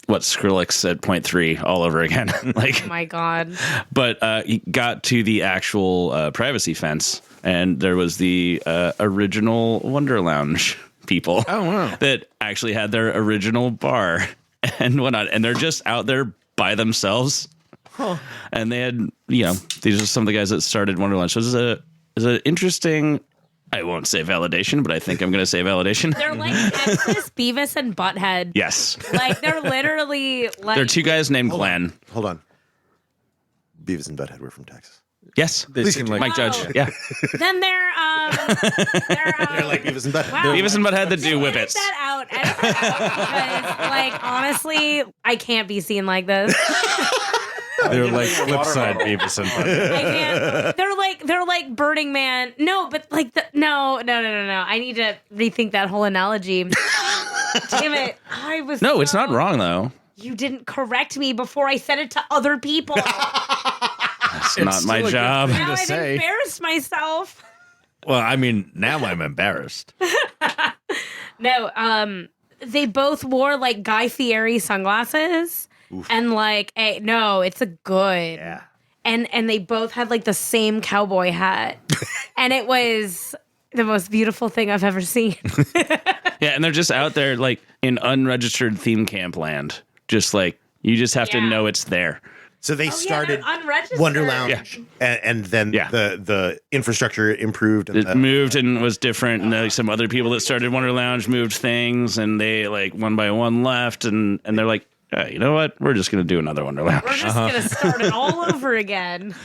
what Skrillex at point 3 all over again. Like, Oh my God. but he got to the actual privacy fence, and there was the original Wonderlounge people. Oh, wow. That actually had their original bar and whatnot, and they're just out there by themselves And they had, these are some of the guys that started Wonderlounge. So this is an interesting, I won't say validation, but I think I'm going to say validation. They're like Texas, Beavis, and Butthead. Yes. Like, they're literally like... There are two guys named Glenn. Hold on. Beavis and Butthead were from Texas. Yes. They seem like Mike Judge. Yeah. Then they're like Beavis and Butthead. wow. Beavis and Butthead that do whippets. Edit that out. Because, like, honestly, I can't be seen like this. they're like Flipside Beavis and Butthead. I can't. They're like Burning Man. No, but like no. I need to rethink that whole analogy. Damn it! No, it's not wrong though. You didn't correct me before I said it to other people. It's not my job. Now I've embarrassed myself. Well, I mean, now I'm embarrassed. No, they both wore like Guy Fieri sunglasses. Oof. And like, it's a good. Yeah. And they both had like the same cowboy hat. And it was the most beautiful thing I've ever seen. Yeah, and they're just out there like in unregistered theme camp land. Just like, you just have to know it's there. So they started unregistered. Wonderlounge, and then the infrastructure improved. And it moved and was different, and like some other people that started Wonderlounge moved things, and they like one by one left, and they're like, you know what? We're just gonna do another Wonderlounge. We're just gonna start it all over again.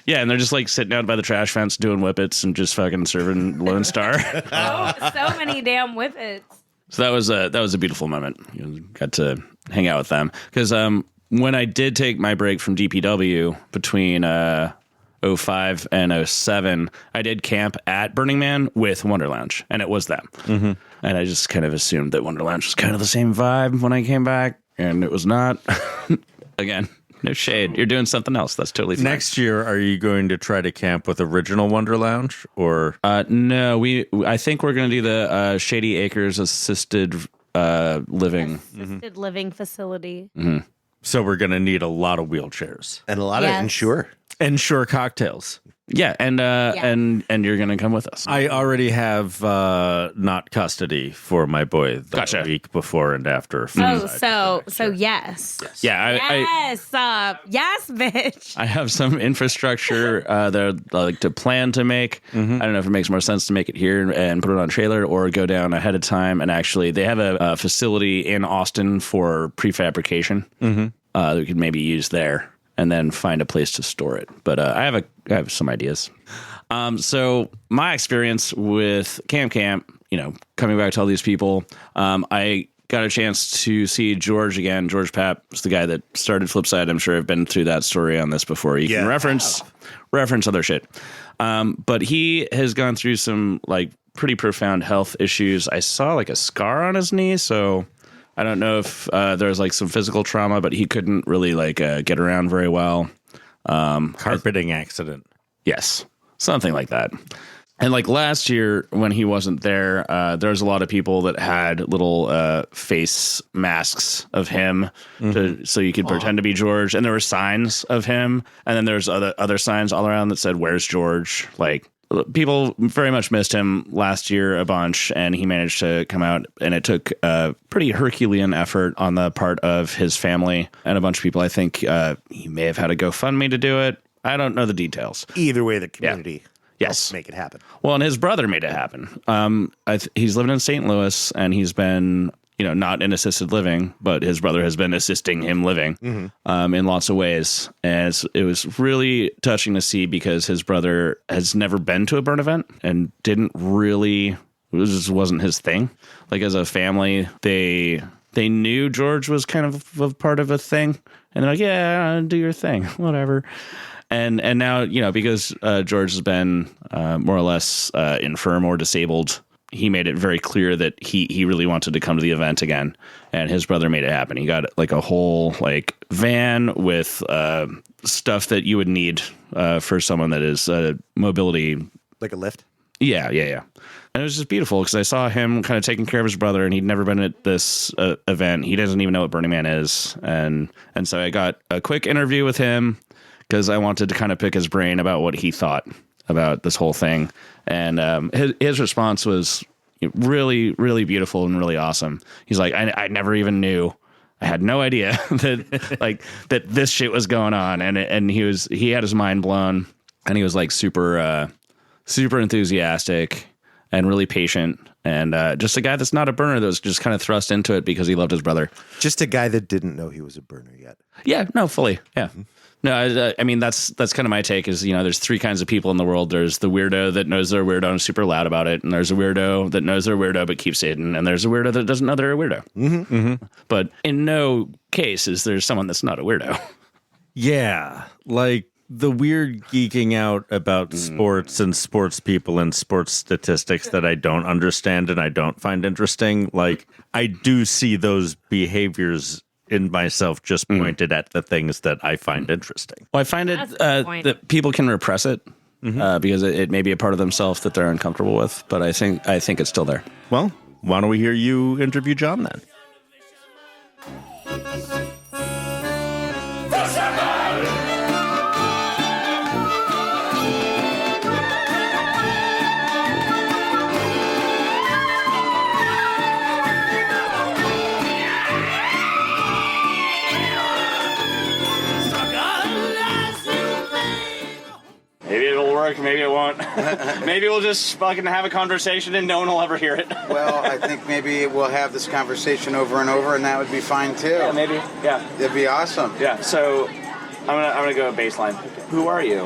Yeah, and they're just like sitting out by the trash fence doing whippets and just fucking serving Lone Star. So many damn whippets. So that was a beautiful moment. You got to hang out with them because when I did take my break from DPW between 05 and 07, I did camp at Burning Man with Wonderlounge, and it was them. Mm-hmm. And I just kind of assumed that Wonderlounge was kind of the same vibe when I came back, and it was not. Again, no shade. You're doing something else. That's totally fine. Next year, are you going to try to camp with original Wonderlounge or? No, I think we're going to do the Shady Acres assisted living. Assisted living facility. Mm-hmm. So we're going to need a lot of wheelchairs and a lot of Ensure cocktails. Yeah, and you're going to come with us. I already have not custody for my boy the week before and after. So yes. Yeah, yes, bitch. I have some infrastructure that I'd like to plan to make. Mm-hmm. I don't know if it makes more sense to make it here and put it on a trailer or go down ahead of time. And actually, they have a facility in Austin for prefabrication that we could maybe use there. And then find a place to store it. But I have some ideas. So my experience with Camp, coming back to all these people, I got a chance to see George again. George Papp was the guy that started Flipside. I'm sure I've been through that story on this before. You can reference other shit. But he has gone through some like pretty profound health issues. I saw like a scar on his knee, so I don't know if there's like some physical trauma, but he couldn't really like get around very well. Carpeting accident. Yes, something like that. And like last year when he wasn't there, there was a lot of people that had little face masks of him so you could pretend to be George. And there were signs of him. And then there's other signs all around that said, "Where's George?" Like, people very much missed him last year a bunch, and he managed to come out, and it took a pretty Herculean effort on the part of his family and a bunch of people. I think he may have had a GoFundMe to do it. I don't know the details. Either way, the community helped make it happen. Well, and his brother made it happen. He's living in St. Louis, and he's been not in assisted living, but his brother has been assisting him living in lots of ways. And it was really touching to see because his brother has never been to a burn event and didn't really, it just wasn't his thing. Like as a family, they knew George was kind of a part of a thing. And they're like, yeah, do your thing, whatever. And now, because George has been more or less infirm or disabled, he made it very clear that he really wanted to come to the event again, and his brother made it happen. He got like a whole like van with stuff that you would need for someone that is mobility, like a lift. Yeah. And it was just beautiful because I saw him kind of taking care of his brother, and he'd never been at this event. He doesn't even know what Burning Man is, and so I got a quick interview with him because I wanted to kind of pick his brain about what he thought about this whole thing. And his response was really, really beautiful and really awesome. He's like, I never even knew I had no idea that that this shit was going on, and he had his mind blown, and he was like super enthusiastic and really patient, and just a guy that's not a burner that was just kind of thrust into it because he loved his brother. Just a guy that didn't know he was a burner yet. Yeah, no, fully. Yeah. No, I mean, that's kind of my take is, there's three kinds of people in the world. There's the weirdo that knows they're a weirdo and is super loud about it. And there's a weirdo that knows they're a weirdo but keeps hidden. And there's a weirdo that doesn't know they're a weirdo. Mm-hmm. Mm-hmm. But in no case is there someone that's not a weirdo. Yeah, like the weird geeking out about sports and sports people and sports statistics that I don't understand and I don't find interesting. Like, I do see those behaviors in myself just pointed at the things that I find interesting. Well, I find it that people can repress it because it may be a part of themselves that they're uncomfortable with. But I think it's still there. Well, why don't we hear you interview John then? Maybe it'll work, maybe it won't. Maybe we'll just fucking have a conversation and no one will ever hear it. Well, I think maybe we'll have this conversation over and over, and that would be fine too. Yeah, maybe. Yeah. That'd be awesome. Yeah. So I'm gonna go baseline. Who are you?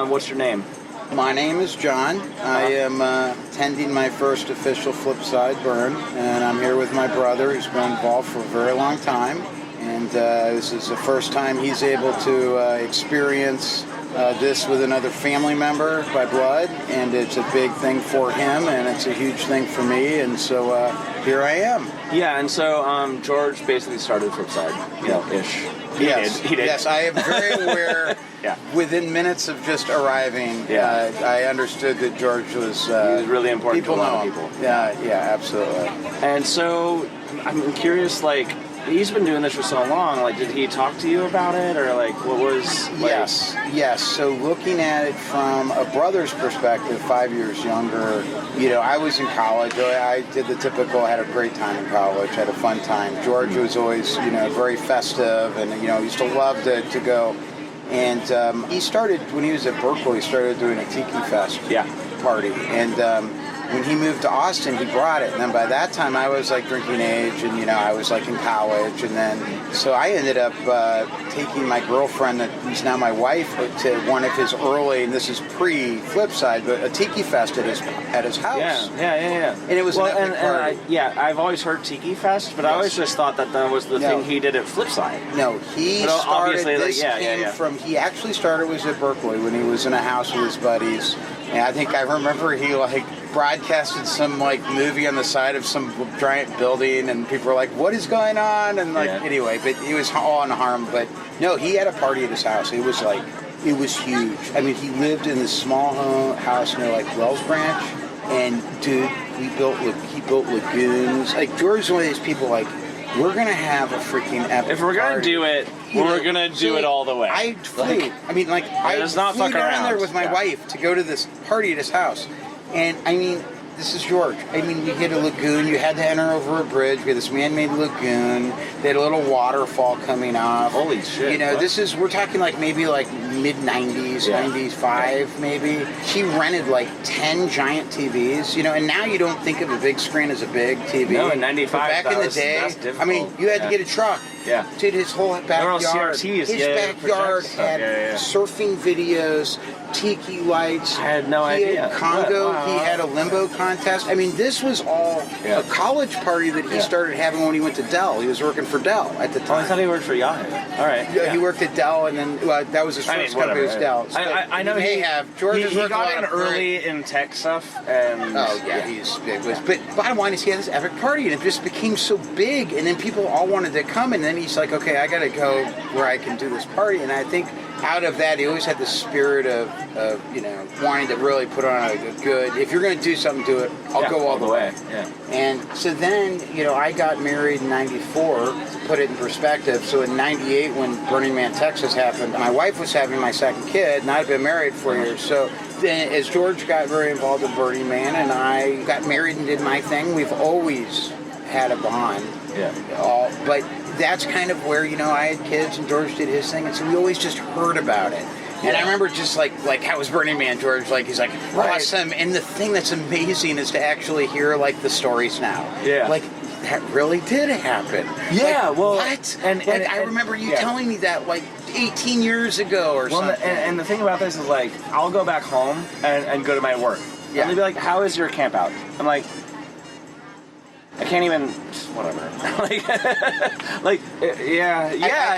What's your name? My name is John. I am attending my first official Flipside burn, and I'm here with my brother, who's been involved for a very long time. And this is the first time he's able to experience this with another family member by blood, and it's a big thing for him, and it's a huge thing for me, and so here I am. Yeah, and so George basically started Flipside, ish. He did. Yes, I am very aware. Yeah. Within minutes of just arriving, I understood that George was he was really important to a lot of people. Yeah, absolutely. And so I'm curious, like, he's been doing this for so long. Like, did he talk to you about it, or like, what was? Like... Yes. So looking at it from a brother's perspective, 5 years younger, I was in college. I did the typical. I had a great time in college. Had a fun time. George was always, very festive, and used to love to go. And he started when he was at Berkeley. He started doing a Tiki Fest party, and when he moved to Austin, he brought it. And then by that time, I was like drinking age, and I was like in college. And then so I ended up taking my girlfriend, who's now my wife, to one of his early, and this is pre-Flipside, but a Tiki Fest at his house. Yeah. And it was an epic party. I've always heard Tiki Fest, but I always just thought that was the thing he did at Flipside. No, he started. This came from. He actually started was at Berkeley when he was in a house with his buddies. And I remember he broadcasted some movie on the side of some giant building, and people were like, "What is going on?" And anyway, but it was all unharmed. But no, he had a party at his house. It was huge. I mean, he lived in this small house near Wells Branch, and dude, he built lagoons. George's one of these people we're gonna have a freaking epic If we're gonna party. do it, we're gonna do it all the way. I flew. I not flew fuck down around. there with my wife to go to this party at his house, and this is George. We hit a lagoon. You had to enter over a bridge. We had this man-made lagoon. They had a little waterfall coming off. Holy shit! We're talking maybe mid-90s, 95 maybe. He rented 10 giant TVs, and now you don't think of a big screen as a big TV. No, in 95, but back in the day, you had to get a truck. Yeah. Dude, his whole backyard, backyard had surfing videos, tiki lights. I had no idea. He had Congo. Wow. He had a limbo contest. This was all a college party that he started having when he went to Dell. He was working for Dell at the time. Oh, I thought he worked for Yahoo. All right. Yeah, he worked at Dell, and then that was his first company. Was Dell. So I know he have. George he got in early in tech stuff, and he's big. But bottom line is, he had this epic party, and it just became so big, and then people all wanted to come, and then he's like, okay, I got to go where I can do this party, and I think out of that, he always had the spirit of wanting to really put on a good. If you're going to do something, do it. I'll go all the way. Yeah. And so then, I got married in '94 to put it in perspective. So in '98, when Burning Man, Texas happened, my wife was having my second kid, and I'd been married 4 years. So then, as George got very involved in Burning Man, and I got married and did my thing, we've always had a bond. Yeah. But that's kind of where, I had kids and George did his thing, and so we always just heard about it. And I remember just like how was Burning Man, George? Like, he's like, awesome. And the thing that's amazing is to actually hear like the stories now. Yeah. Like, that really did happen. Yeah, like, well, what? And I remember you telling me that like 18 years ago or something. And the thing about this is like, I'll go back home and go to my work. Yeah. And they'll be like, how is your camp out? I'm like, I can't even, whatever.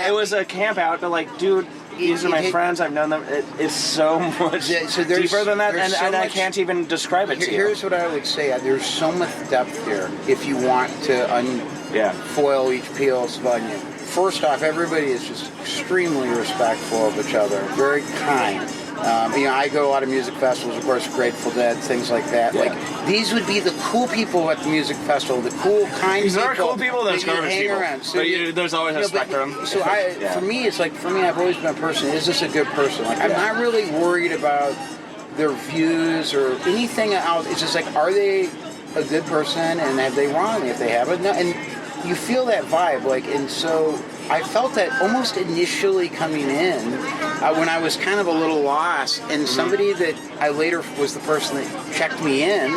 It was a camp out, but like, dude, these are my friends. I've known them. It's so much deeper than that, and I can't even describe it to you. Here's what I would say. There's so much depth here if you want to unfoil each peel's onion. First off, everybody is just extremely respectful of each other, very kind. I go to a lot of music festivals, of course, Grateful Dead, things like that. Yeah. Like, these would be the cool people at the music festival, the cool, kind These people. Are cool people, there's that you garbage hang people. around. So but there's always a spectrum. For me, it's like, I've always been a person, is this a good person? Like, I'm not really worried about their views or anything else. It's just like, are they a good person, and have they wronged me if they haven't? No, and you feel that vibe, like, and so I felt that almost initially coming in when I was kind of a little lost, and somebody that I later was the person that checked me in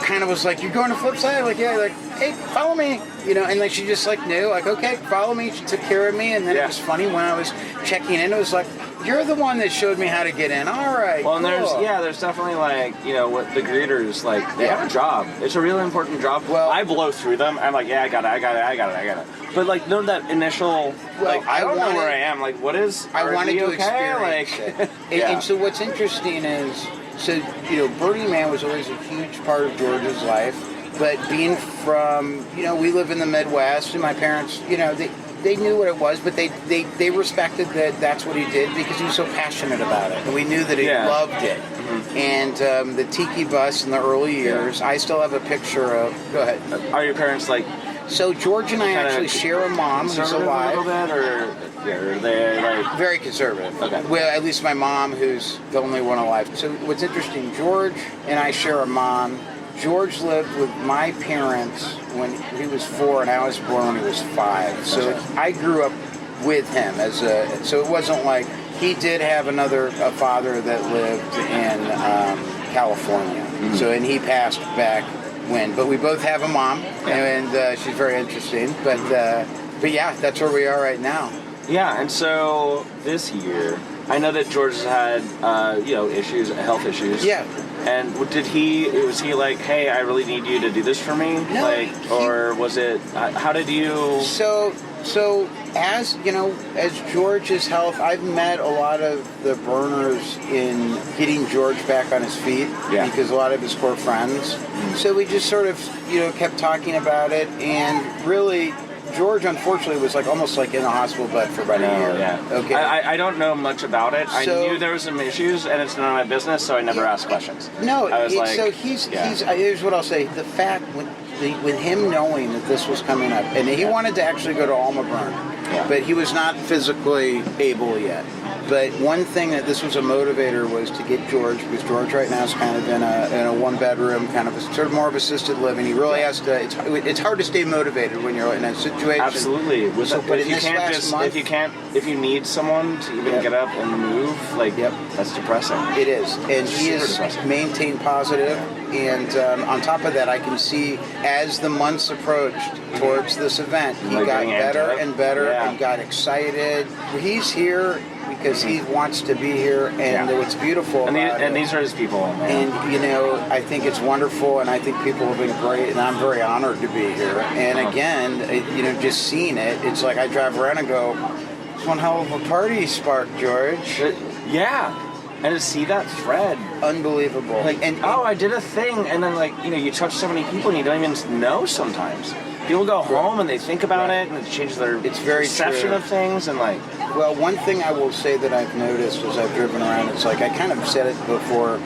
kind of was like, "You're going to Flipside?" Like, yeah, like, hey, follow me, and like she just like knew, like, okay, follow me. She took care of me, and then it was funny when I was checking in, it was like, you're the one that showed me how to get in. All right. Well, and cool. there's definitely like, what the greeters, like, they have a job. It's a really important job. Well, I blow through them. I'm like, yeah, I got it. But like, that initial, like, I don't know where I am. Like, what is? I wanted to okay? experience it. And so what's interesting is, Burning Man was always a huge part of George's life. But being from, we live in the Midwest, and my parents, they knew what it was, but they respected that that's what he did because he was so passionate about it. And we knew that he loved it. Mm-hmm. And the Tiki Bus in the early years, I still have a picture of... Go ahead. Are your parents like... So George and I actually share a mom who's alive. A little bit, or are they like... Very conservative. Okay. Well, at least my mom, who's the only one alive. So what's interesting, George and I share a mom. George lived with my parents when he was 4, and I was born when he was 5. So I grew up with him so it wasn't like he did have a father that lived in California. Mm-hmm. So, and he passed back but we both have a mom, and she's very interesting. But yeah, that's where we are right now. Yeah, and so this year, I know that George has had, health issues. Yeah. And was he like, hey, I really need you to do this for me? No. Or was it, how did you... So as George's health, I've met a lot of the burners in getting George back on his feet because a lot of his core friends. Mm-hmm. So we just sort of, kept talking about it, and really... George, unfortunately, was almost in a hospital bed for about a year. Yeah. Okay. I don't know much about it. I knew there was some issues, and it's none of my business, so I never asked questions. No. Here's what I'll say: the fact with him knowing that this was coming up, and he wanted to actually go to Alma Burn, but he was not physically able yet. But one thing that this was a motivator was to get George, because George right now is kind of in a one-bedroom, kind of sort of more of assisted living. He really has to. It's hard to stay motivated when you're in a situation. Absolutely. But if you need someone to even get up and move, that's depressing. It is, and he is maintained positive. And on top of that, I can see as the months approached towards this event, he got better and better and got excited. He's here because he wants to be here, and what's beautiful and these are his people. And I think it's wonderful, and I think people have been great, and I'm very honored to be here. And again, just seeing it, it's like I drive around and go, "It's one hell of a party spark, George." And to see that thread, unbelievable. I did a thing, and then you touch so many people, and you don't even know sometimes. People go home and they think about it, and it changes their perception of things, and Well, one thing I will say that I've noticed as I've driven around, it's I kind of said it before,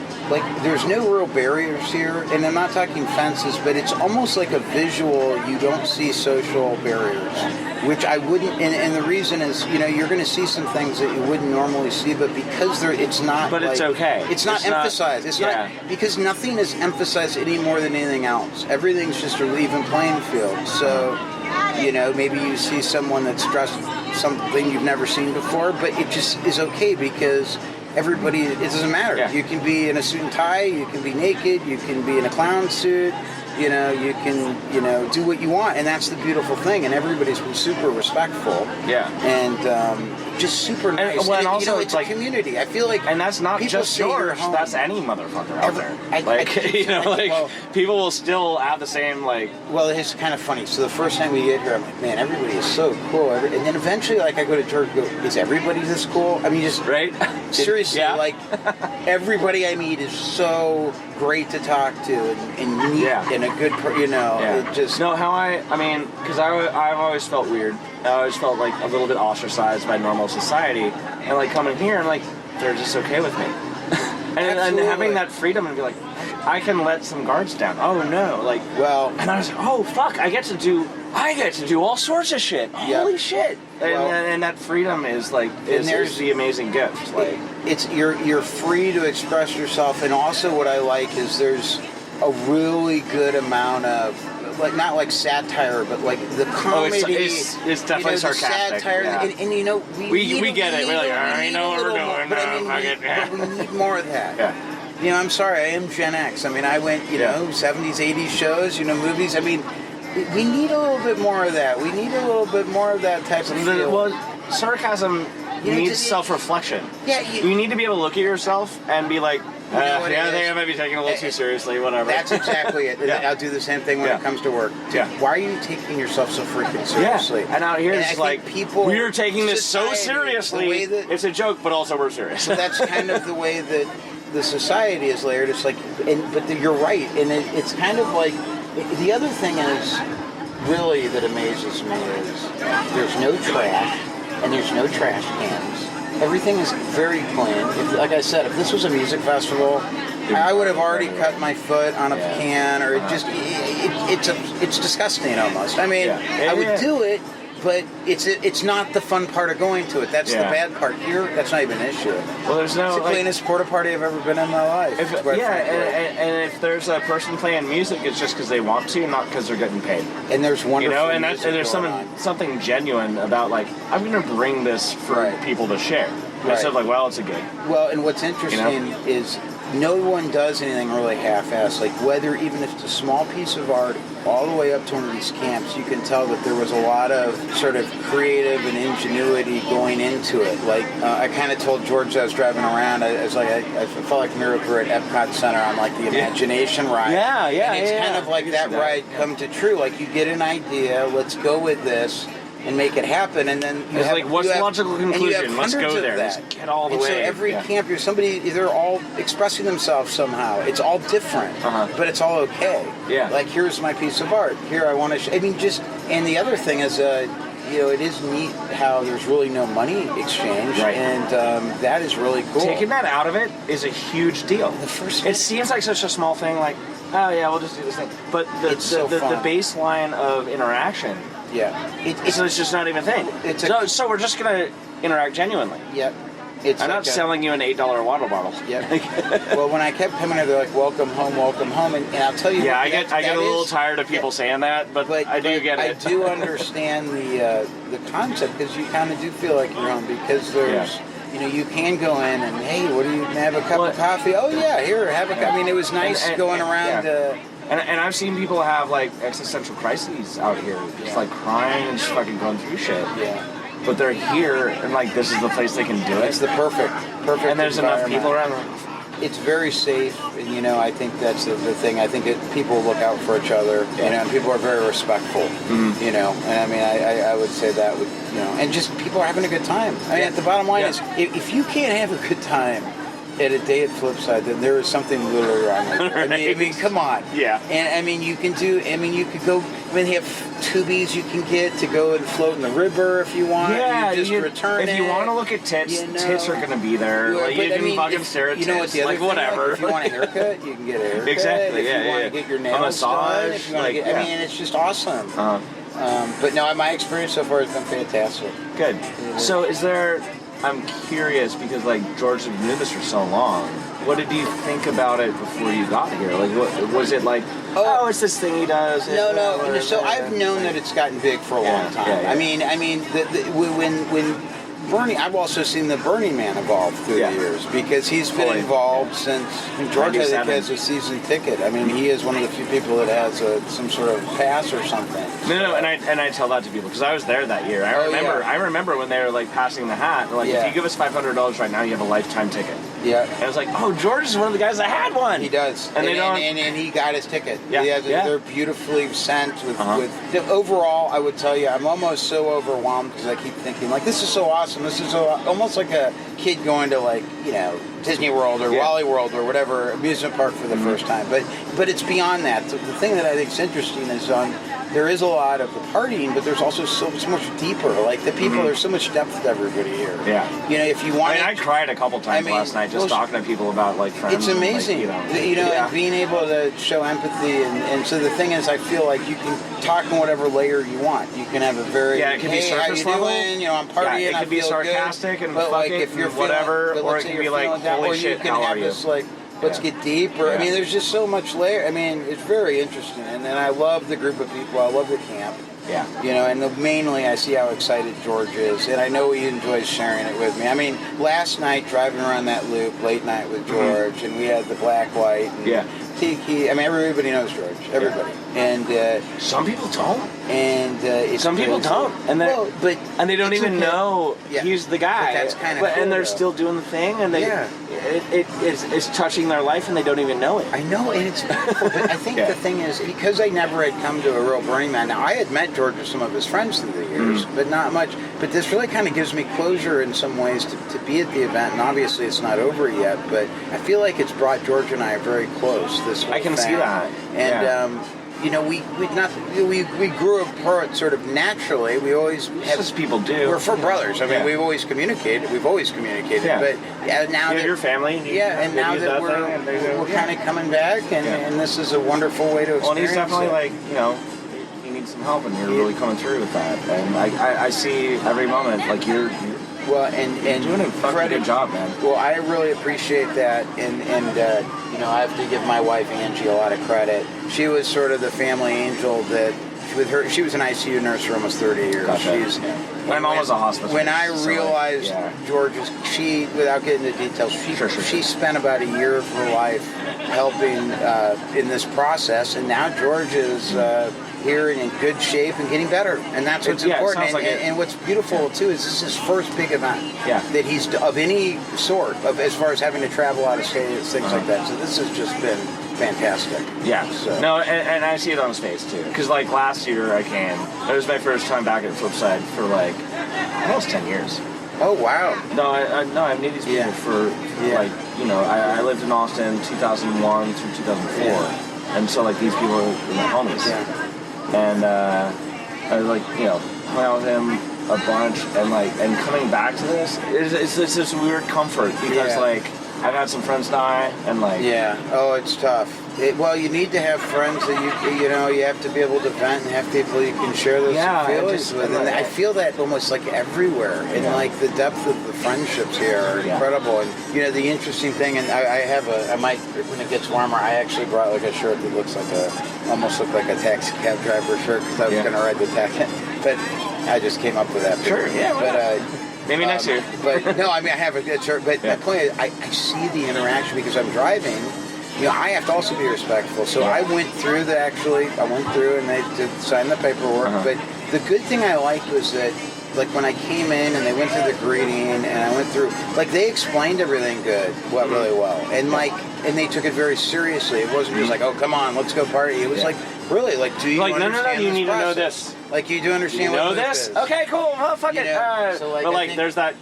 there's no real barriers here, and I'm not talking fences, but it's almost like a visual, you don't see social barriers, which I wouldn't, and the reason is, you're going to see some things that you wouldn't normally see, but because it's not... But it's okay. It's not emphasized. It's not, because nothing is emphasized any more than anything else. Everything's just a even playing field, so... You know, maybe you see someone that's dressed something you've never seen before, but it just is okay because everybody, it doesn't matter. Yeah. You can be in a suit and tie, you can be naked, you can be in a clown suit, you know, you can, you know, do what you want, and that's the beautiful thing, and everybody's been super respectful. Yeah. And just super nice. well, and you also know, it's it's like- a community. I feel like And that's not people just say you're George. home. That's any motherfucker out there. You know, well, people will still have the same, like... Well, it's kind of funny. So the first time we get here, I'm like, man, everybody is so cool. And then eventually, like, I go to George and go, is everybody this cool? I mean, just Right? seriously, Yeah. like, everybody I meet is so great to talk to and neat Yeah. and a good, you know, Yeah. it just... No, I mean, because I've always felt weird. I always felt like a little bit ostracized by normal society. And like coming here, I'm like, they're just okay with me. and Absolutely. having that freedom and be like, I can let some guards down. Oh no, like, Well, and I was like, oh fuck, I get to do all sorts of shit. Yeah. Holy shit! Well- And that freedom is like is there's- the amazing gift. Like, it's you're free to express yourself, and also what I like is there's a really good amount of like not like satire, but like the comedy. it's definitely you know, the sarcastic, satire, yeah. and you know We get it. We're like, I know what we're doing. But I mean, Fuck it. but we need more of that. Yeah. You know, I'm sorry, I am Gen X. I mean, I went, you know, 70s, 80s shows, you know, movies. I mean, we need a little bit more of that. We need a little bit more of that type of feel. Well, sarcasm You know, needs just- self-reflection. Yeah, you need to be able to look at yourself and be like, know what yeah, it I think is? I might be taking it a little too seriously, whatever. That's exactly it. Yeah. I'll do the same thing when Yeah. it comes to work. Yeah. Why are you taking yourself so freaking yeah. seriously? And out here And it's I think like, people, we're taking this so society, seriously, the way that- it's a joke, but also we're serious. So that's kind of the way that the society is layered. It's like, but you're right, and it's kind of like the other thing is really that amazes me is there's no trash and there's no trash cans. Everything is very clean. Like I said, if this was a music festival, I would have already cut my foot on a can, or it's disgusting almost. I mean, I would do it. But it's not the fun part of going to it. That's the bad part. Here, that's not even an issue. Well, there's no It's the cleanest porta party I've ever been in my life. If, quite yeah, frankly. and if there's a person playing music, it's just because they want to, not because they're getting paid. And there's wonderful You know, and music there's going on. something genuine about like, I'm going to bring this for Right. people to share. Right. Instead of like, well, it's a gig. Well, and what's interesting is no one does anything really half-assed. Like whether even if it's a small piece of art, all the way up to one of these camps, you can tell that there was a lot of sort of creative and ingenuity going into it. Like I kind of told George as I was driving around, I was like, I felt like we were at Epcot Center on like the Imagination ride. Yeah, yeah, And it's yeah, kind of like I can that see that. ride come to true. Like you get an idea, let's go with this. And make it happen, and then you It's have, like, what's you the have- logical and you have conclusion? Let's hundreds go of there. that. Let's get all the And way. So every Yeah. camp, you're somebody. They're all expressing themselves somehow. It's all different, but it's all okay. Yeah. Like here's my piece of art. Here I want to. I mean, just and the other thing is, you know, it is neat how there's really no money exchange, Right. and that is really cool. Taking that out of it is a huge deal. The first It seems like such a small thing, like, oh yeah, we'll just do this thing. But It's so the fun. baseline of interaction, Yeah. so it's just not even a thing. It's a- So we're just gonna interact genuinely. Yep. It's I'm like not a- selling you an $8 water bottle. Yep. Well, when I kept coming here, they're like, "Welcome home," and I'll tell you. Yeah, what, I get that a little is- tired of people saying that, but I do get it. I do understand the concept because you kind of do feel like you're home because there's. You know, you can go in and, hey, what do you have a cup Well, of coffee? Oh yeah, here, have a cup. I mean, it was nice and- going and- around. yeah. And I've seen people have like existential crises out here, just like crying and just fucking going through shit. Yeah, But they're here and like this is the place they can do it. it's the perfect. And there's enough environment. people around. It's very safe, and you know, I think that's the thing. I think people look out for each other, you know, and people are very respectful, you know. And I mean, I would say that would, you know, and just people are having a good time. I mean, the bottom line is, if you can't have a good time at a day at Flipside, then there is something literally wrong with it. I mean, come on. Yeah. And I mean, you can do. I mean, you could go. I mean, they have tubies you can get to go and float in the river if you want. Yeah, you just return if it. you want to look at tits, you know. tits are going to be there. Yeah, Like, but you can fucking if- stare at you know what tits, the other like thing, whatever. if you want a haircut, you can get a haircut. Exactly, If yeah, you want yeah. to get your A nails massage, done, if you want like, to get, yeah. I mean, it's just awesome. Uh, But no, my experience so far has been fantastic. Good. So is there I'm curious because like George had been doing this for so long. What did you think about it before you got here? Like, what was it like? Oh, it's this thing he does. No. So I've known that it's gotten big for a long time. Yeah. I mean, when Bernie, I've also seen the Burning Man evolve through the years because he's been involved since George I think has a season ticket. I mean, he is one of the few people that has some sort of pass or something. No, and I tell that to people because I was there that year. I remember when they were like passing the hat. They're like, if you give us $500 right now, you have a lifetime ticket. Yeah. And I was like, oh, George is one of the guys that had one. He does. And he got his ticket. Yeah. They're beautifully sent with overall, I would tell you, I'm almost so overwhelmed because I keep thinking, like, this is so awesome. This is so almost like a kid going to, like, you know, Disney World or Wally World or whatever amusement park for the first time. But it's beyond that. So the thing that I think is interesting is there is a lot of the partying, but there's also so much deeper. Like the people, there's so much depth to everybody here. Yeah. You know, if you want. I cried a couple times last night just talking to people about like friends. It's amazing. And being able to show empathy, and so the thing is, I feel like you can talk in whatever layer you want. You can have a very it can be surface how you level. Doing? You know, I'm partying. It can be sarcastic and but fucking like if you're whatever, feeling, or it can be like, holy shit, how are you? This, like, let's get deeper. I mean, there's just so much layer. I mean, it's very interesting, and I love the group of people. I love the camp. Yeah. You know, and mainly I see how excited George is, and I know he enjoys sharing it with me. I mean, last night driving around that loop, late night with George, and we had the black, white, and Tiki. I mean, everybody knows George. Everybody. And some people don't. And some people don't, and they don't even know he's the guy. But that's kind of cool, and they're still doing the thing, and it's touching their life, and they don't even know it. I know, and it's beautiful. But I think the thing is, because I never had come to a real Burning Man. Now I had met George with some of his friends through the years, but not much. But this really kind of gives me closure in some ways to be at the event, and obviously it's not over yet. But I feel like it's brought George and I very close. This whole I can see that, and. You know, we grew apart sort of naturally. We always have, as people do. We're brothers. I mean, we've always communicated. Yeah. But now that your family, and now that we're kind of coming back, and this is a wonderful way to experience. Well, and he's definitely like, you know, he needs some help, and you're really coming through with that. And I see every moment like you're and doing a fucking good job, man. Well, I really appreciate that, and you know, I have to give my wife Angie a lot of credit. She was sort of the family angel that, with her, she was an ICU nurse for almost 30 years. Gotcha. My mom was a hospice. When I realized George's, without getting into details, she spent about a year of her life helping in this process, and now George is here and in good shape and getting better, and that's what's important. And what's beautiful too is this is his first big event that he's of any sort, of as far as having to travel out of state, things like that. So this has just been fantastic. Yeah. So. No, and I see it on his face too, because like last year I came. It was my first time back at Flipside for like almost 10 years. Oh wow! No, I've known these people for like, you know, I lived in Austin 2001 through 2004, and so like these people are my homies. Yeah. And I like, you know, hung out with him a bunch, and coming back to this, it's this weird comfort because like I've had some friends die, and like it's tough. Well, you need to have friends that you know you have to be able to vent and have people you can share those feelings with. And I feel that almost like everywhere, and like the depth of the friendships here are incredible. And you know, the interesting thing, and I might when it gets warmer, I actually brought like a shirt that looks like almost looked like a taxi cab driver shirt because I was going to ride the taxi, but I just came up with that. Maybe next year. But no, I mean, I have a good shirt. But my point is, I see the interaction because I'm driving. You know, I have to also be respectful. So I went through and they did sign the paperwork. But the good thing I liked was that, like, when I came in and they went through the greeting and I went through, like, they explained everything really well. And, like, and they took it very seriously. It wasn't just like, oh, come on, let's go party. It was like, really, like, do you understand you need process? to know this. Like, you do understand you know what this? Is. Okay, cool. Well, fuck it. So, like, but, like, there's that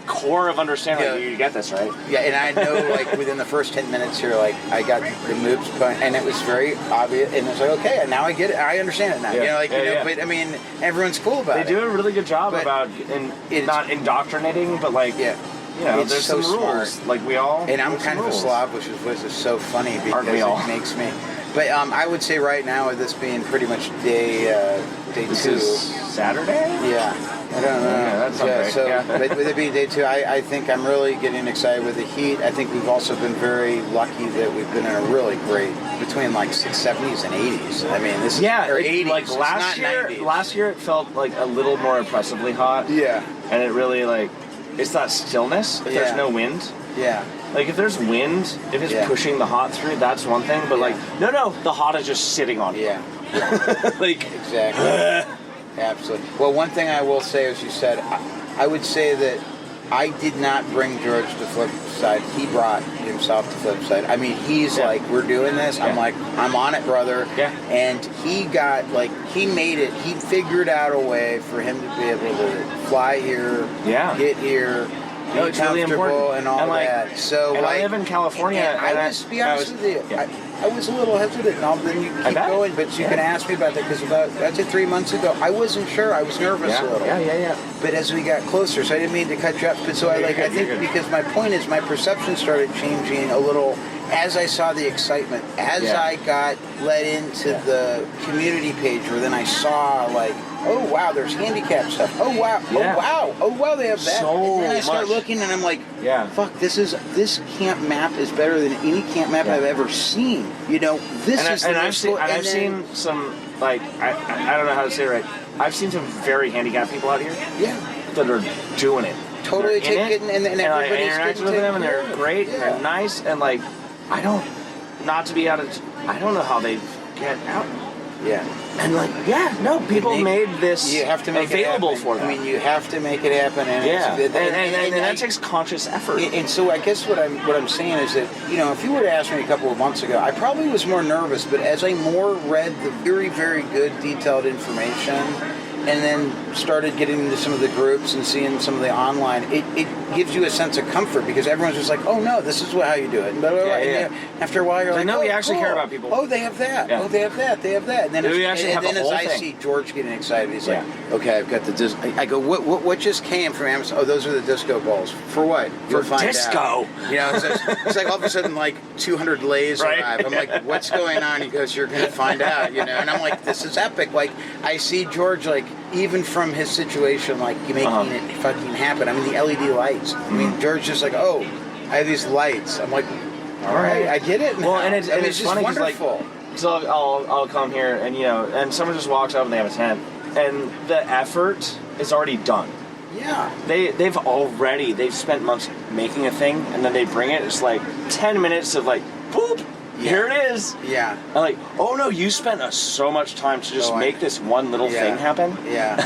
core of understanding. Like, you get this, right? Yeah, and I know, like, within the first 10 minutes here, like, I got the moves going, and it was very obvious. And it's like, okay, now I get it. I understand it now. Yeah. You know, like, but, I mean, everyone's cool about it. They do a really good job about not indoctrinating, but, like, you know, there's so some rules. Smart. Like, we all... And I'm kind of a slob, which is so funny because it makes me... But I would say right now, with this being pretty much day This 2. is Saturday? Yeah, I don't know. Yeah, that sounds right. So, Yeah. with it being day 2, I think I'm really getting excited with the heat. I think we've also been very lucky that we've been in a really great, between like 70s and 80s. I mean, this is, or 80s. Like it's last not year, 90s. last year it felt like a little more oppressively hot. Yeah, And it really like, it's that stillness. If Yeah. there's no wind. yeah. Like if there's wind, if it's Yeah. pushing the hot through, that's one thing. But like, no, the hot is just sitting on you. Yeah, Like, exactly. Absolutely. Well, one thing I will say, as you said, I would say that I did not bring George to Flipside. He brought himself to Flipside. I mean, he's like, we're doing this. I'm like, I'm on it, brother. Yeah. And he got, like, he made it. He figured out a way for him to be able to fly here, Yeah. get here, No, be it's really comfortable, important. and all And, like, that. So, and like, I live in California. and and I was, to be honest with you, yeah. I was a little hesitant, and then you keep bet. going, but you Yeah. can ask me about that, because that's it 3 months ago. I wasn't sure. I was nervous a little. Yeah. But as we got closer, so I didn't mean to cut you off, but so I You're think good. because my point is my perception started changing a little as I saw the excitement, as Yeah. I got let into the community page, where then I saw like, oh wow, there's handicap stuff. Oh wow, Yeah. oh wow, they have that. So and then I start much. looking, and I'm like, Yeah. fuck, this camp map is better than any camp map Yeah. I've ever seen. You know, this is the I've seen, and I've then- seen some like I don't know how to say it right. I've seen some very handicapped people out here yeah. that are doing it. Totally They're in it, taking, and I everybody's interact getting with them, taken and they're care of. great, Yeah. and they're nice, and like I don't, not to be out of, I don't know how they get out. Yeah. And like, yeah, no, people made this You have to make available it happen. for them. I mean, you have to make it happen, and yeah, it's, and that takes conscious effort. And so I guess what I'm saying is that, you know, if you were to ask me a couple of months ago, I probably was more nervous. But as I more read the very, very good detailed information, and then started getting into some of the groups and seeing some of the online, it gives you a sense of comfort, because everyone's just like, oh no, this is how you do it. And blah, blah, blah. Yeah, yeah. And then after a while, you're It's like, like, no, oh, we actually cool. care about people. Oh, they have that. Yeah. Oh, they have that. They have that. And then, We actually have and the then whole as I thing. see George getting excited, he's Yeah. like, okay, I've got the disc. I go, what just came from Amazon? Oh, those are the disco balls. For what? You'll find disco. out. You know, it's like all of a sudden, like 200 lays Right. arrive. I'm like, what's going on? He goes, you're going to find out, you know. And I'm like, this is epic. Like, I see George, like, even from his situation, like, making it fucking happen. I mean, the LED lights. I mean, George just like, oh, I have these lights. I'm like, all right, I get it now. Well, and it's, I mean, it's just funny 'cause, like, wonderful. so I'll come here and and someone just walks up and they have a tent, and the effort is already done. Yeah. They've spent months making a thing, and then they bring it. It's like 10 minutes of like, boop, here it is. Yeah. And like, oh no, you spent so much time to just Oh, make this one little thing happen. Yeah,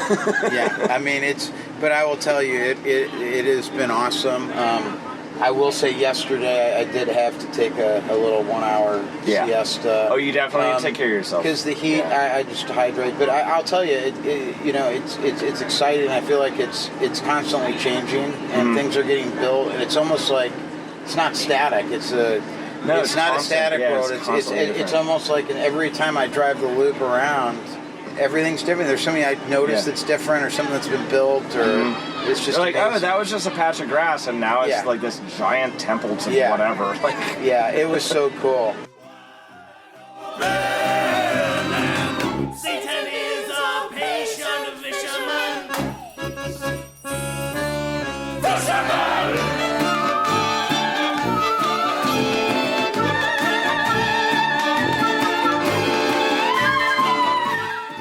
yeah. I mean, but I will tell you, it has been awesome. I will say, yesterday I did have to take a little 1 hour siesta. Oh, you definitely need to take care of yourself. Because the heat, I just hydrate. But I'll tell you, it's exciting. I feel like it's constantly changing, and things are getting built, and it's almost like it's not static. It's not constant. a static Yeah, world. it's constantly It's different. almost like every time I drive the loop around, everything's different. There's something I noticed that's different, or something that's been built, or it's just They're like, amazing. oh, that was just a patch of grass, and now it's like this giant temple to whatever. Like, yeah, it was so cool. Satan is a patient fisherman.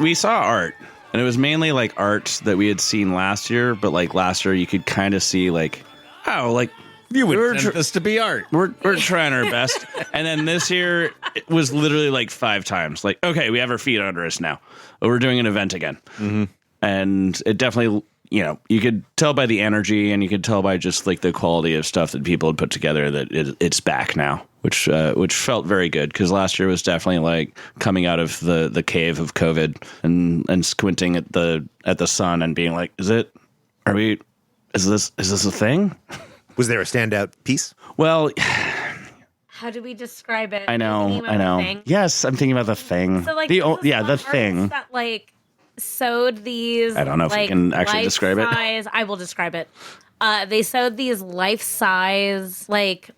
We saw art, and it was mainly like art that we had seen last year, but like last year you could kind of see like, oh, like You would We're send this to be art. we're trying our best. And then this year it was literally like 5 times. Like, okay, we have our feet under us now. But we're doing an event again. Mm-hmm. And it definitely, you could tell by the energy, and you could tell by just like the quality of stuff that people had put together that it's back now, which felt very good, because last year was definitely like coming out of the cave of COVID and squinting at the sun and being like, is this a thing? Was there a standout piece? Well, How do we describe it? I know. Thinking about the thing? Yes, I'm thinking about the thing. So like, the this the one thing. artist that like sewed these. I don't know if we like, can actually describe it. life-size- I will describe it. They sewed these life-size like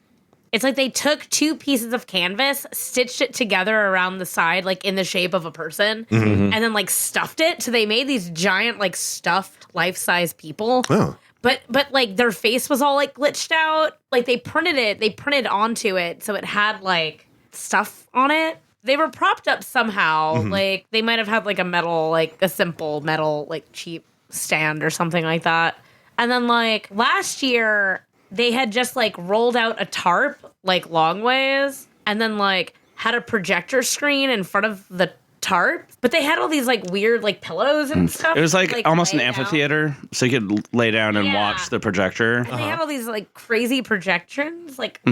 It's like they took 2 pieces of canvas, stitched it together around the side, like in the shape of a person, and then like stuffed it. So they made these giant like stuffed life-size people. Oh. But like their face was all like glitched out. Like they printed onto it so it had like stuff on it. They were propped up somehow. Like they might have had like a simple metal, like cheap stand or something like that. And then like last year they had just like rolled out a tarp like long ways and then like had a projector screen in front of the tarp, but they had all these like weird like pillows and stuff. It was like almost an lay down. amphitheater, so you could lay down and watch the projector. And they had all these like crazy projections, like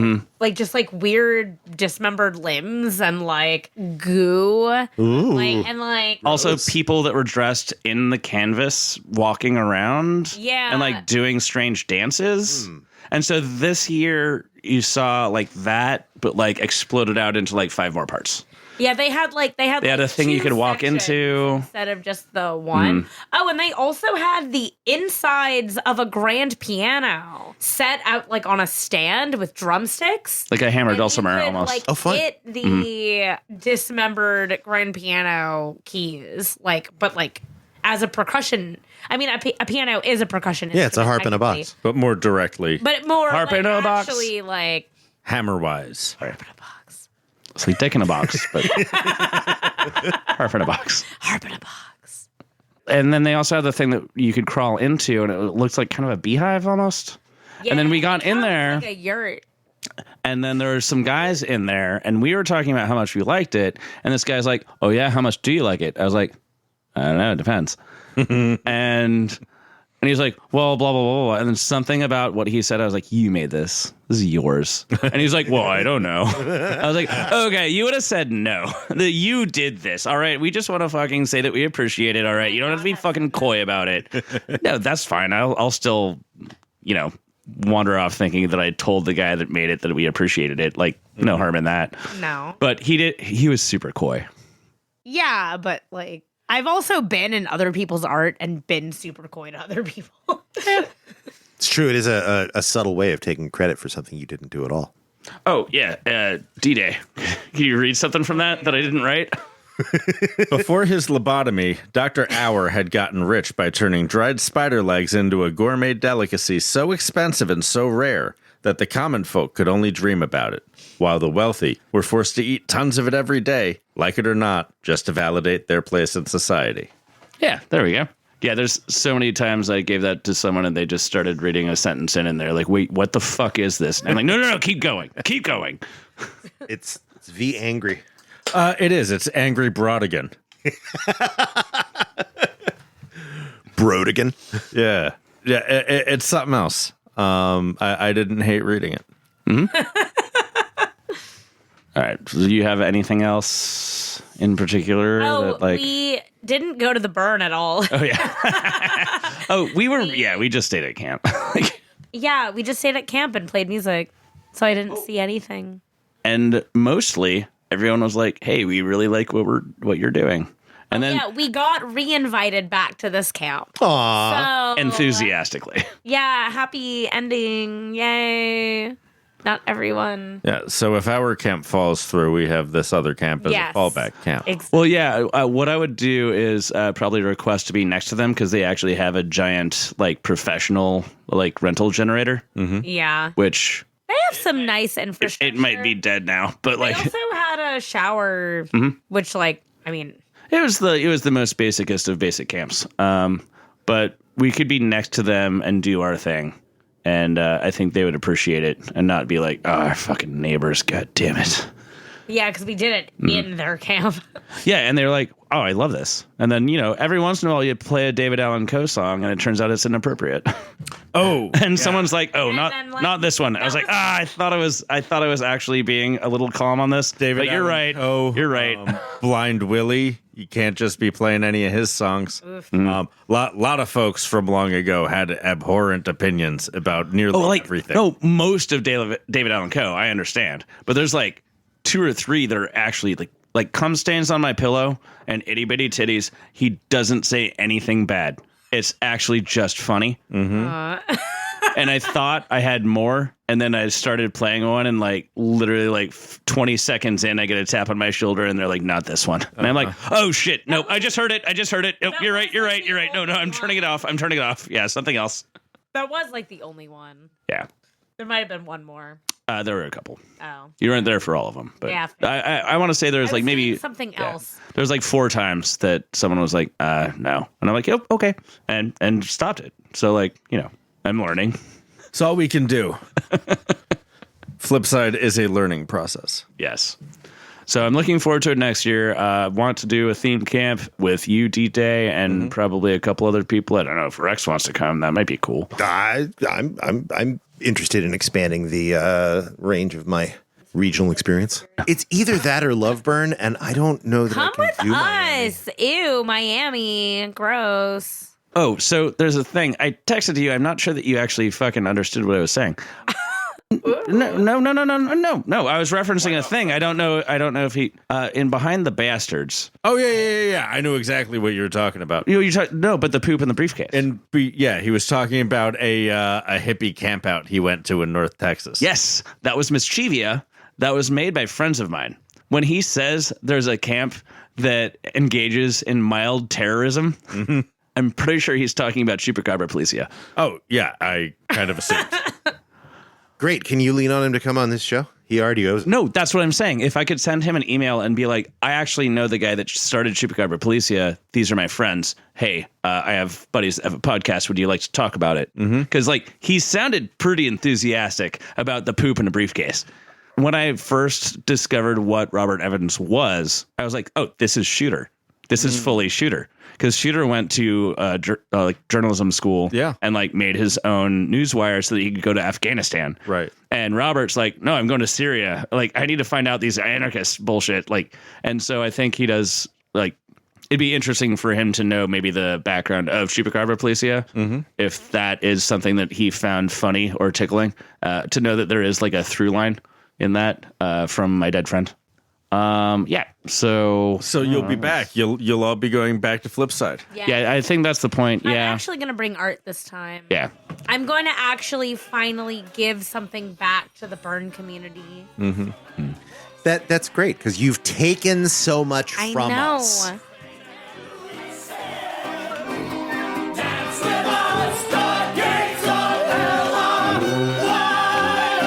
just like weird dismembered limbs and like goo. Like and like Also, people that were dressed in the canvas walking around, Yeah. and like doing strange dances. And so this year you saw like that, but like exploded out into like 5 more parts. Yeah, they had a thing you 2 could walk sections into. instead of just the one. Oh, and they also had the insides of a grand piano set out like on a stand with drumsticks. Like a hammered And you dulcimer could, almost. Like, Oh, fun. hit the dismembered grand piano keys, but as a percussion. I mean, a piano is a percussion. Yeah, it's a instrument, harp in a technically. box. But more directly, But more Harp like, in a box. actually like hammer-wise. Sweet dick in a box, but harp in a box. harp in a box. And then they also had the thing that you could crawl into, and it looks like kind of a beehive almost. And then we got in there. Like a yurt. And then there were some guys in there, and we were talking about how much we liked it. And this guy's like, "Oh yeah, how much do you like it?" I was like, "I don't know, it depends." And he's like, "Well, blah blah blah blah." And then something about what he said, I was like, "You made this. This is yours." And he's like, "Well, I don't know." I was like, "Okay, you would have said no. That you did this. All right, we just want to fucking say that we appreciate it. All right, you don't have to be fucking coy about it. No, that's fine. I'll still, wander off thinking that I told the guy that made it that we appreciated it. Like, no harm in that. No. But he was super coy. Yeah, but like I've also been in other people's art and been super coy to other people. It's true. It is a subtle way of taking credit for something you didn't do at all. Oh yeah, D-Day. Can you read something from that I didn't write? Before his lobotomy, Dr. Auer had gotten rich by turning dried spider legs into a gourmet delicacy so expensive and so rare that the common folk could only dream about it, while the wealthy were forced to eat tons of it every day, like it or not, just to validate their place in society. Yeah, there we go. Yeah, there's so many times I gave that to someone and they just started reading a sentence in and they're like, "Wait, what the fuck is this?" And I'm like, no, keep going. Keep going. It's V angry. It is. It's Angry Brodigan. Brodigan. Yeah. Yeah, it's something else. I didn't hate reading it. All right. So do you have anything else in particular Oh, that like we didn't go to the burn at all. Oh yeah. We just stayed at camp. Yeah, we just stayed at camp and played music. So I didn't see anything. And mostly everyone was like, "Hey, we really like what you're doing." And then Yeah, we got re-invited back to this camp. Aw. So enthusiastically. yeah, happy ending. Yay. Not everyone. Yeah, so if our camp falls through, we have this other camp as Yes. a fallback camp. Well, yeah. What I would do is probably request to be next to them because they actually have a giant, like, professional, like, rental generator, Yeah. which They have some nice infrastructure. it might be dead now, but They like also had a shower, which, like, I mean, it was the most basicest of basic camps. But we could be next to them and do our thing, and I think they would appreciate it and not be like, "Oh, our fucking neighbors, god damn it." yeah, because we did it in their camp. Yeah, and they were like, "Oh, I love this." And then, every once in a while you play a David Allan Coe song and it turns out it's inappropriate. Oh, And someone's like, "Oh, And not then, like, not this one." I was like, I thought I was actually being a little calm on this. David but you're Allan right. Coe, You're right. Blind Willie. You can't just be playing any of his songs. Lot of folks from long ago had abhorrent opinions about nearly everything. No, most of David Allan Coe, I understand. But there's like 2 or 3 that are actually like "Cum Stains on My Pillow" and "Itty Bitty Titties." He doesn't say anything bad. It's actually just funny. and I thought I had more, and then I started playing one, and like literally like 20 seconds in, I get a tap on my shoulder, and they're like, "Not this one," and I'm like, "Oh shit, no, I just heard it. Nope, you're right. No, I'm turning it off. Yeah, something else." That was like the only one. Yeah, There might have been one more. there were a couple. Oh. You weren't there for all of them, but Yeah. I want to say there's I like was maybe doing something else. There's like 4 times that someone was like, no, and I'm like, "Yep, okay," and stopped it. So like, I'm learning. It's all we can do. Flipside is a learning process. Yes. So I'm looking forward to it next year. Want to do a themed camp with you, D-Day, and probably a couple other people. I don't know if Rex wants to come. That might be cool. I'm interested in expanding the range of my regional experience. It's either that or Loveburn, and I don't know that Come I can with do Miami. us. Ew, Miami. Gross. Oh, so there's a thing. I texted you. I'm not sure that you actually fucking understood what I was saying. No. I was referencing a thing. I don't know if he in Behind the Bastards. Oh, yeah. I knew exactly what you were talking about. No, but the poop in the briefcase. And he was talking about a hippie camp out he went to in North Texas. Yes, that was Mischivia. That was made by friends of mine. When he says there's a camp that engages in mild terrorism, I'm pretty sure he's talking about Chupacabra Policia. Oh, yeah, I kind of assumed. Great. Can you lean on him to come on this show? He already owes. No, that's what I'm saying. If I could send him an email and be like, I actually know the guy that started Chupacabra Policia. These are my friends. Hey, I have buddies that have a podcast. Would you like to talk about it? Because he sounded pretty enthusiastic about the poop in a briefcase. When I first discovered what Robert Evans was, I was like, oh, this is Shooter. This is fully Shooter. Because Shooter went to journalism school and made his own newswire so that he could go to Afghanistan. Right. And Robert's like, no, I'm going to Syria. I need to find out these anarchist bullshit. And so I think he does it'd be interesting for him to know maybe the background of Chupacabra Policia, if that is something that he found funny or tickling, to know that there is a through line in that from my dead friend. So you'll be back. You'll all be going back to Flipside. Yeah, I think that's the point. I'm Yeah. actually going to bring art this time. Yeah. I'm going to actually finally give something back to the burn community. That's great because you've taken so much I from know. us. Dance with us, the gates of hell are wide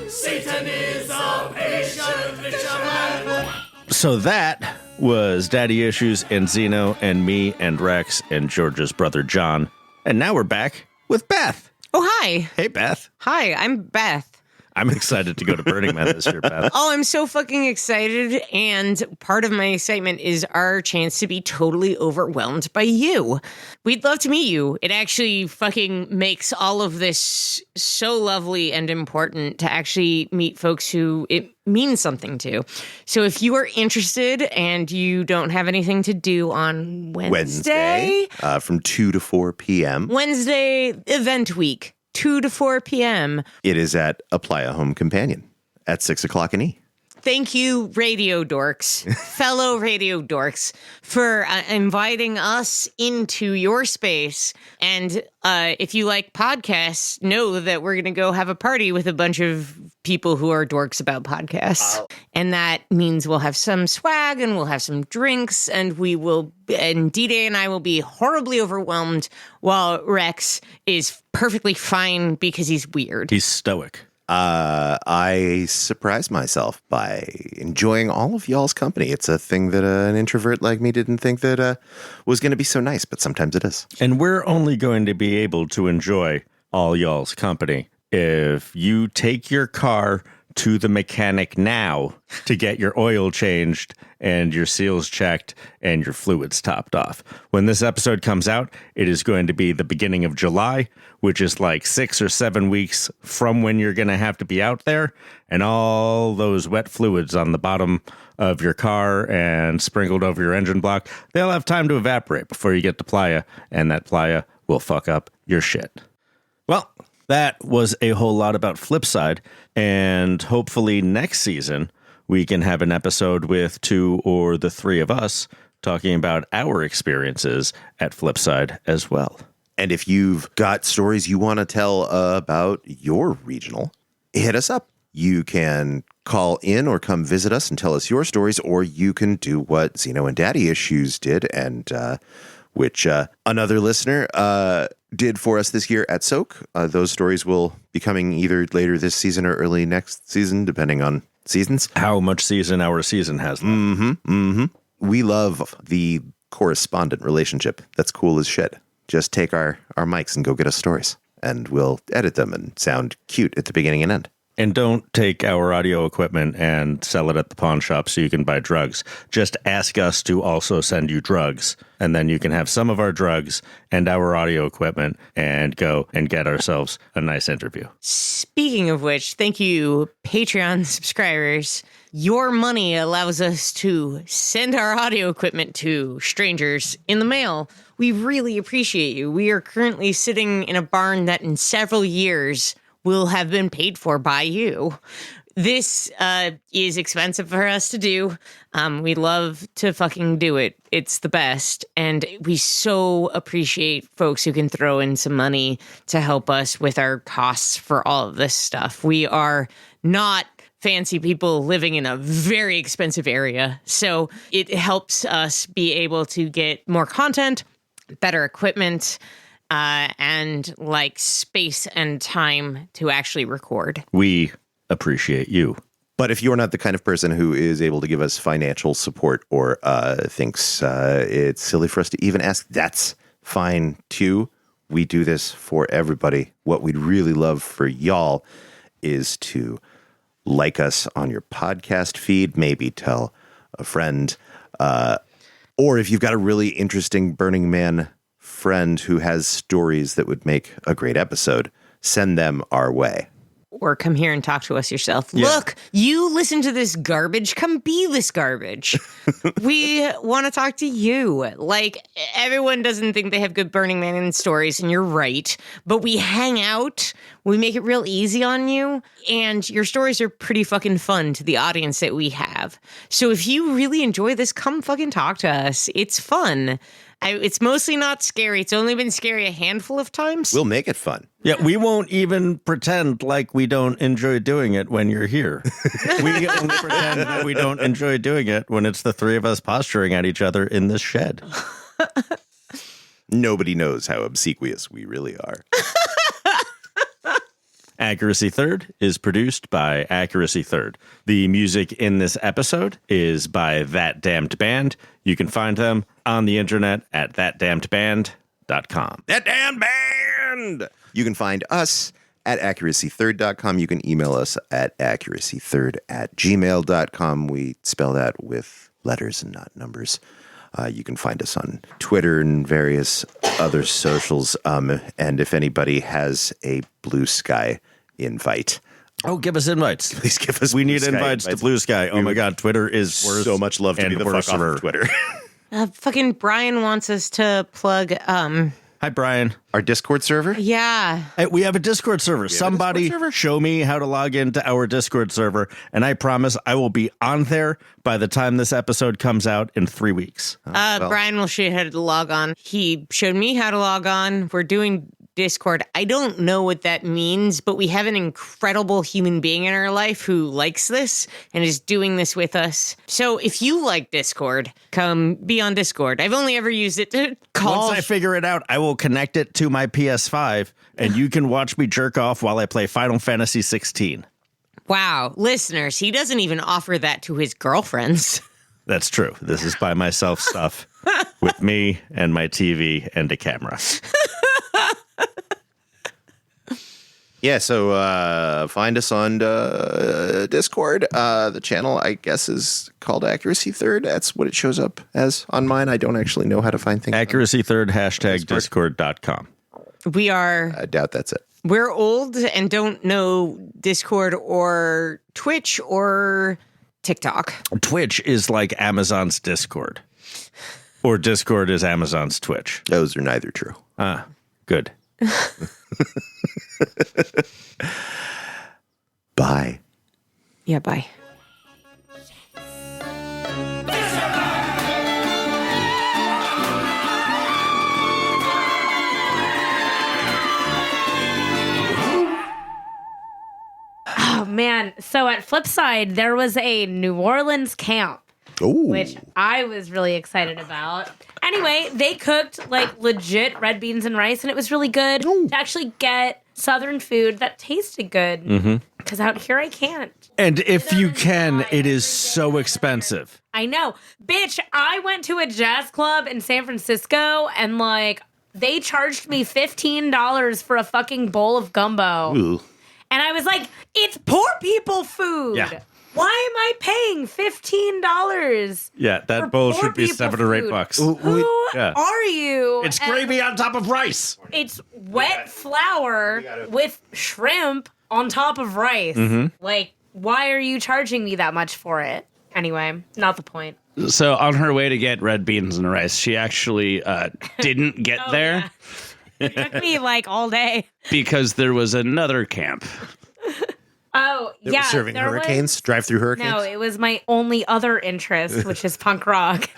open. Satan is a patient fisherman. So that was Daddy Issues and Xeno and me and Rex and George's brother John. And now we're back with Beth. Oh, hi. Hey, Beth. Hi, I'm Beth. I'm excited to go to Burning Man this year, Beth. Oh, I'm so fucking excited. And part of my excitement is our chance to be totally overwhelmed by you. We'd love to meet you. It actually fucking makes all of this so lovely and important to actually meet folks who it means something to. So if you are interested and you don't have anything to do on Wednesday from 2 to 4 p.m. Wednesday event week, 2 to 4 p.m. It is at Apply a Home Companion at 6 o'clock in E. Thank you, radio dorks, fellow radio dorks, for inviting us into your space. And if you like podcasts, know that we're going to go have a party with a bunch of people who are dorks about podcasts. And that means we'll have some swag and we'll have some drinks and and D-Day and I will be horribly overwhelmed while Rex is perfectly fine because he's weird. He's stoic. I surprised myself by enjoying all of y'all's company. It's a thing that an introvert like me didn't think that was going to be so nice, but sometimes it is. And we're only going to be able to enjoy all y'all's company if you take your car to the mechanic now to get your oil changed and your seals checked and your fluids topped off. When this episode comes out, it is going to be the beginning of July, which is 6 or 7 weeks from when you're going to have to be out there. And all those wet fluids on the bottom of your car and sprinkled over your engine block, they'll have time to evaporate before you get to playa, and that playa will fuck up your shit. Well, that was a whole lot about Flipside, and hopefully next season we can have an episode with 2 or the 3 of us talking about our experiences at Flipside as well. And if you've got stories you want to tell about your regional, hit us up. You can call in or come visit us and tell us your stories, or you can do what Xeno and Daddy Issues did, and which another listener did for us this year at Soak. Those stories will be coming either later this season or early next season, depending on seasons. How much season our season has left. We love the correspondent relationship. That's cool as shit. Just take our mics and go get us stories, and we'll edit them and sound cute at the beginning and end. And don't take our audio equipment and sell it at the pawn shop so you can buy drugs. Just ask us to also send you drugs, and then you can have some of our drugs and our audio equipment and go and get ourselves a nice interview. Speaking of which, thank you, Patreon subscribers. Your money allows us to send our audio equipment to strangers in the mail. We really appreciate you. We are currently sitting in a barn that in several years will have been paid for by you. This is expensive for us to do. We love to fucking do it. It's the best. And we so appreciate folks who can throw in some money to help us with our costs for all of this stuff. We are not fancy people living in a very expensive area. So it helps us be able to get more content, better equipment, and like space and time to actually record. We appreciate you. But if you're not the kind of person who is able to give us financial support or thinks it's silly for us to even ask, that's fine too. We do this for everybody. What we'd really love for y'all is to like us on your podcast feed, maybe tell a friend, or if you've got a really interesting Burning Man friend who has stories that would make a great episode, send them our way. Or come here and talk to us yourself. Yeah. Look, you listen to this garbage. Come be this garbage. We want to talk to you. Like, everyone doesn't think they have good Burning Man stories, and you're right. But we hang out. We make it real easy on you. And your stories are pretty fucking fun to the audience that we have. So if you really enjoy this, come fucking talk to us. It's fun. It's mostly not scary. It's only been scary a handful of times. We'll make it fun. Yeah, we won't even pretend like we don't enjoy doing it when you're here. We only pretend that we don't enjoy doing it when it's the three of us posturing at each other in this shed. Nobody knows how obsequious we really are. Accuracy Third is produced by Accuracy Third. The music in this episode is by That Damned Band. You can find them on the internet at thatdamnedband.com. That damn band! You can find us at accuracythird.com. You can email us at accuracythird@gmail.com. We spell that with letters and not numbers. You can find us on Twitter and various other socials. And if anybody has a Blue Sky invite, Oh, give us invites. please give us. We Blue need Sky invites to Blue Sky. Oh my God, Twitter is worth So much love to be the fuck off of Twitter. Fucking Brian wants us to plug, Hi, Brian. Our Discord server? yeah. Hey, we have a Discord server. Somebody show me how to log into our Discord server, and I promise I will be on there by the time this episode comes out in 3 weeks. Brian will show you how to log on. He showed me how to log on. We're doing Discord. I don't know what that means, but we have an incredible human being in our life who likes this and is doing this with us. So if you like Discord, come be on Discord. I've only ever used it to call. Once I figure it out, I will connect it to my PS5, and you can watch me jerk off while I play Final Fantasy 16. Wow, listeners, he doesn't even offer that to his girlfriends. That's true. This is by myself stuff with me and my TV and a camera. Yeah, so find us on Discord. The channel, I guess, is called Accuracy Third. That's what it shows up as on mine. I don't actually know how to find things. Accuracy Third, #Discord.com. We are... I doubt that's it. We're old and don't know Discord or Twitch or TikTok. Twitch is like Amazon's Discord. Or Discord is Amazon's Twitch. Those are neither true. Ah, good. Bye. Yeah, bye. Oh, man. So at Flipside, there was a New Orleans camp, Ooh. which I was really excited about. Anyway, they cooked like legit red beans and rice, and it was really good to actually get Southern food that tasted good. Because out here I can't. And if you can, die it is every so day. expensive. I know. Bitch, I went to a jazz club in San Francisco, and like they charged me $15 for a fucking bowl of gumbo. Ooh. And I was like, it's poor people food. Yeah. Why am I paying $15? Yeah, that For bowl poor should be people $7 or food. $8. Who Yeah. are you? It's And gravy on top of rice. It's wet flour with shrimp on top of rice. Like, why are you charging me that much for it? Anyway, not the point. So on her way to get red beans and rice, she actually didn't get there Yeah. It took me like all day. because there was another camp. Oh, They yeah. were serving there hurricanes, drive-through hurricanes. No, it was my only other interest, which is punk rock.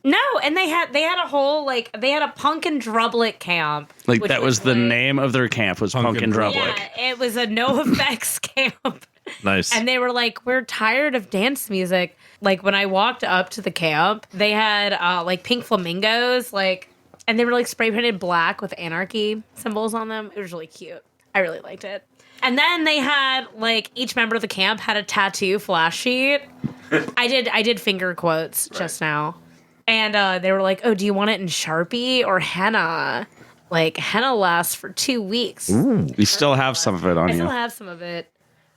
No, and they had a whole like they had a punk and drublic camp. Like which that was the like- name of their camp was Punk and Drublic. Yeah, it was a no effects camp. Nice. And they were like, we're tired of dance music. Like when I walked up to the camp, they had like pink flamingos, like, and they were like spray painted black with anarchy symbols on them. It was really cute. I really liked it. And then they had like each member of the camp had a tattoo flash sheet. I did finger quotes just now. And they were like, oh, do you want it in Sharpie or henna? Like henna lasts for 2 weeks. You still have some of it on I you. still have some of it.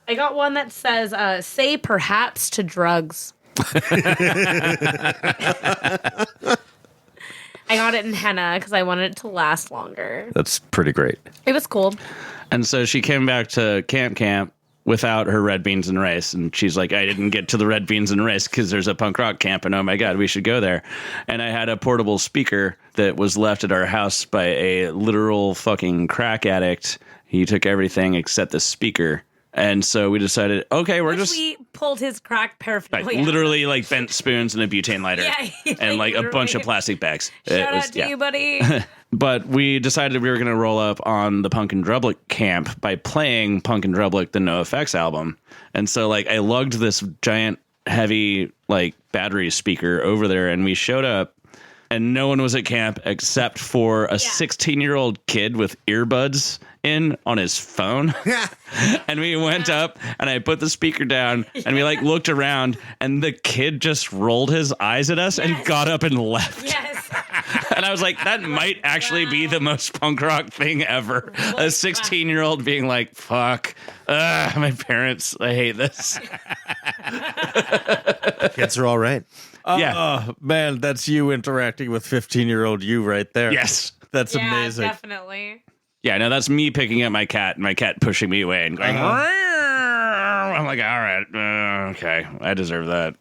I got one that says, say perhaps to drugs. I got it in henna because I wanted it to last longer. That's pretty great. It was cool. And so she came back to camp without her red beans and rice. And she's like, I didn't get to the red beans and rice because there's a punk rock camp. And oh my God, we should go there. And I had a portable speaker that was left at our house by a literal fucking crack addict. He took everything except the speaker. And so we decided, okay, we're just We pulled his crack like, paraphernalia. literally like bent spoons and a butane lighter Yeah, and like a bunch of literally. plastic bags. Shout out to you, buddy. But we decided we were going to roll up on the Punk and Drublic camp by playing Punk and Drublic, the No Effects album. And so like I lugged this giant heavy like battery speaker over there and we showed up and no one was at camp except for a 16-year-old kid with earbuds in on his phone. And we went up and I put the speaker down and we like looked around and the kid just rolled his eyes at us and got up and left. Yes. And I was like, that might actually be the most punk rock thing ever. A 16-year-old being like, fuck, my parents, I hate this. Kids are all right. Yeah. Oh, man, that's you interacting with 15-year-old you right there. Yes. That's Yeah, amazing. definitely. Yeah, no, that's me picking up my cat and my cat pushing me away and going, I'm like, all right, okay, I deserve that.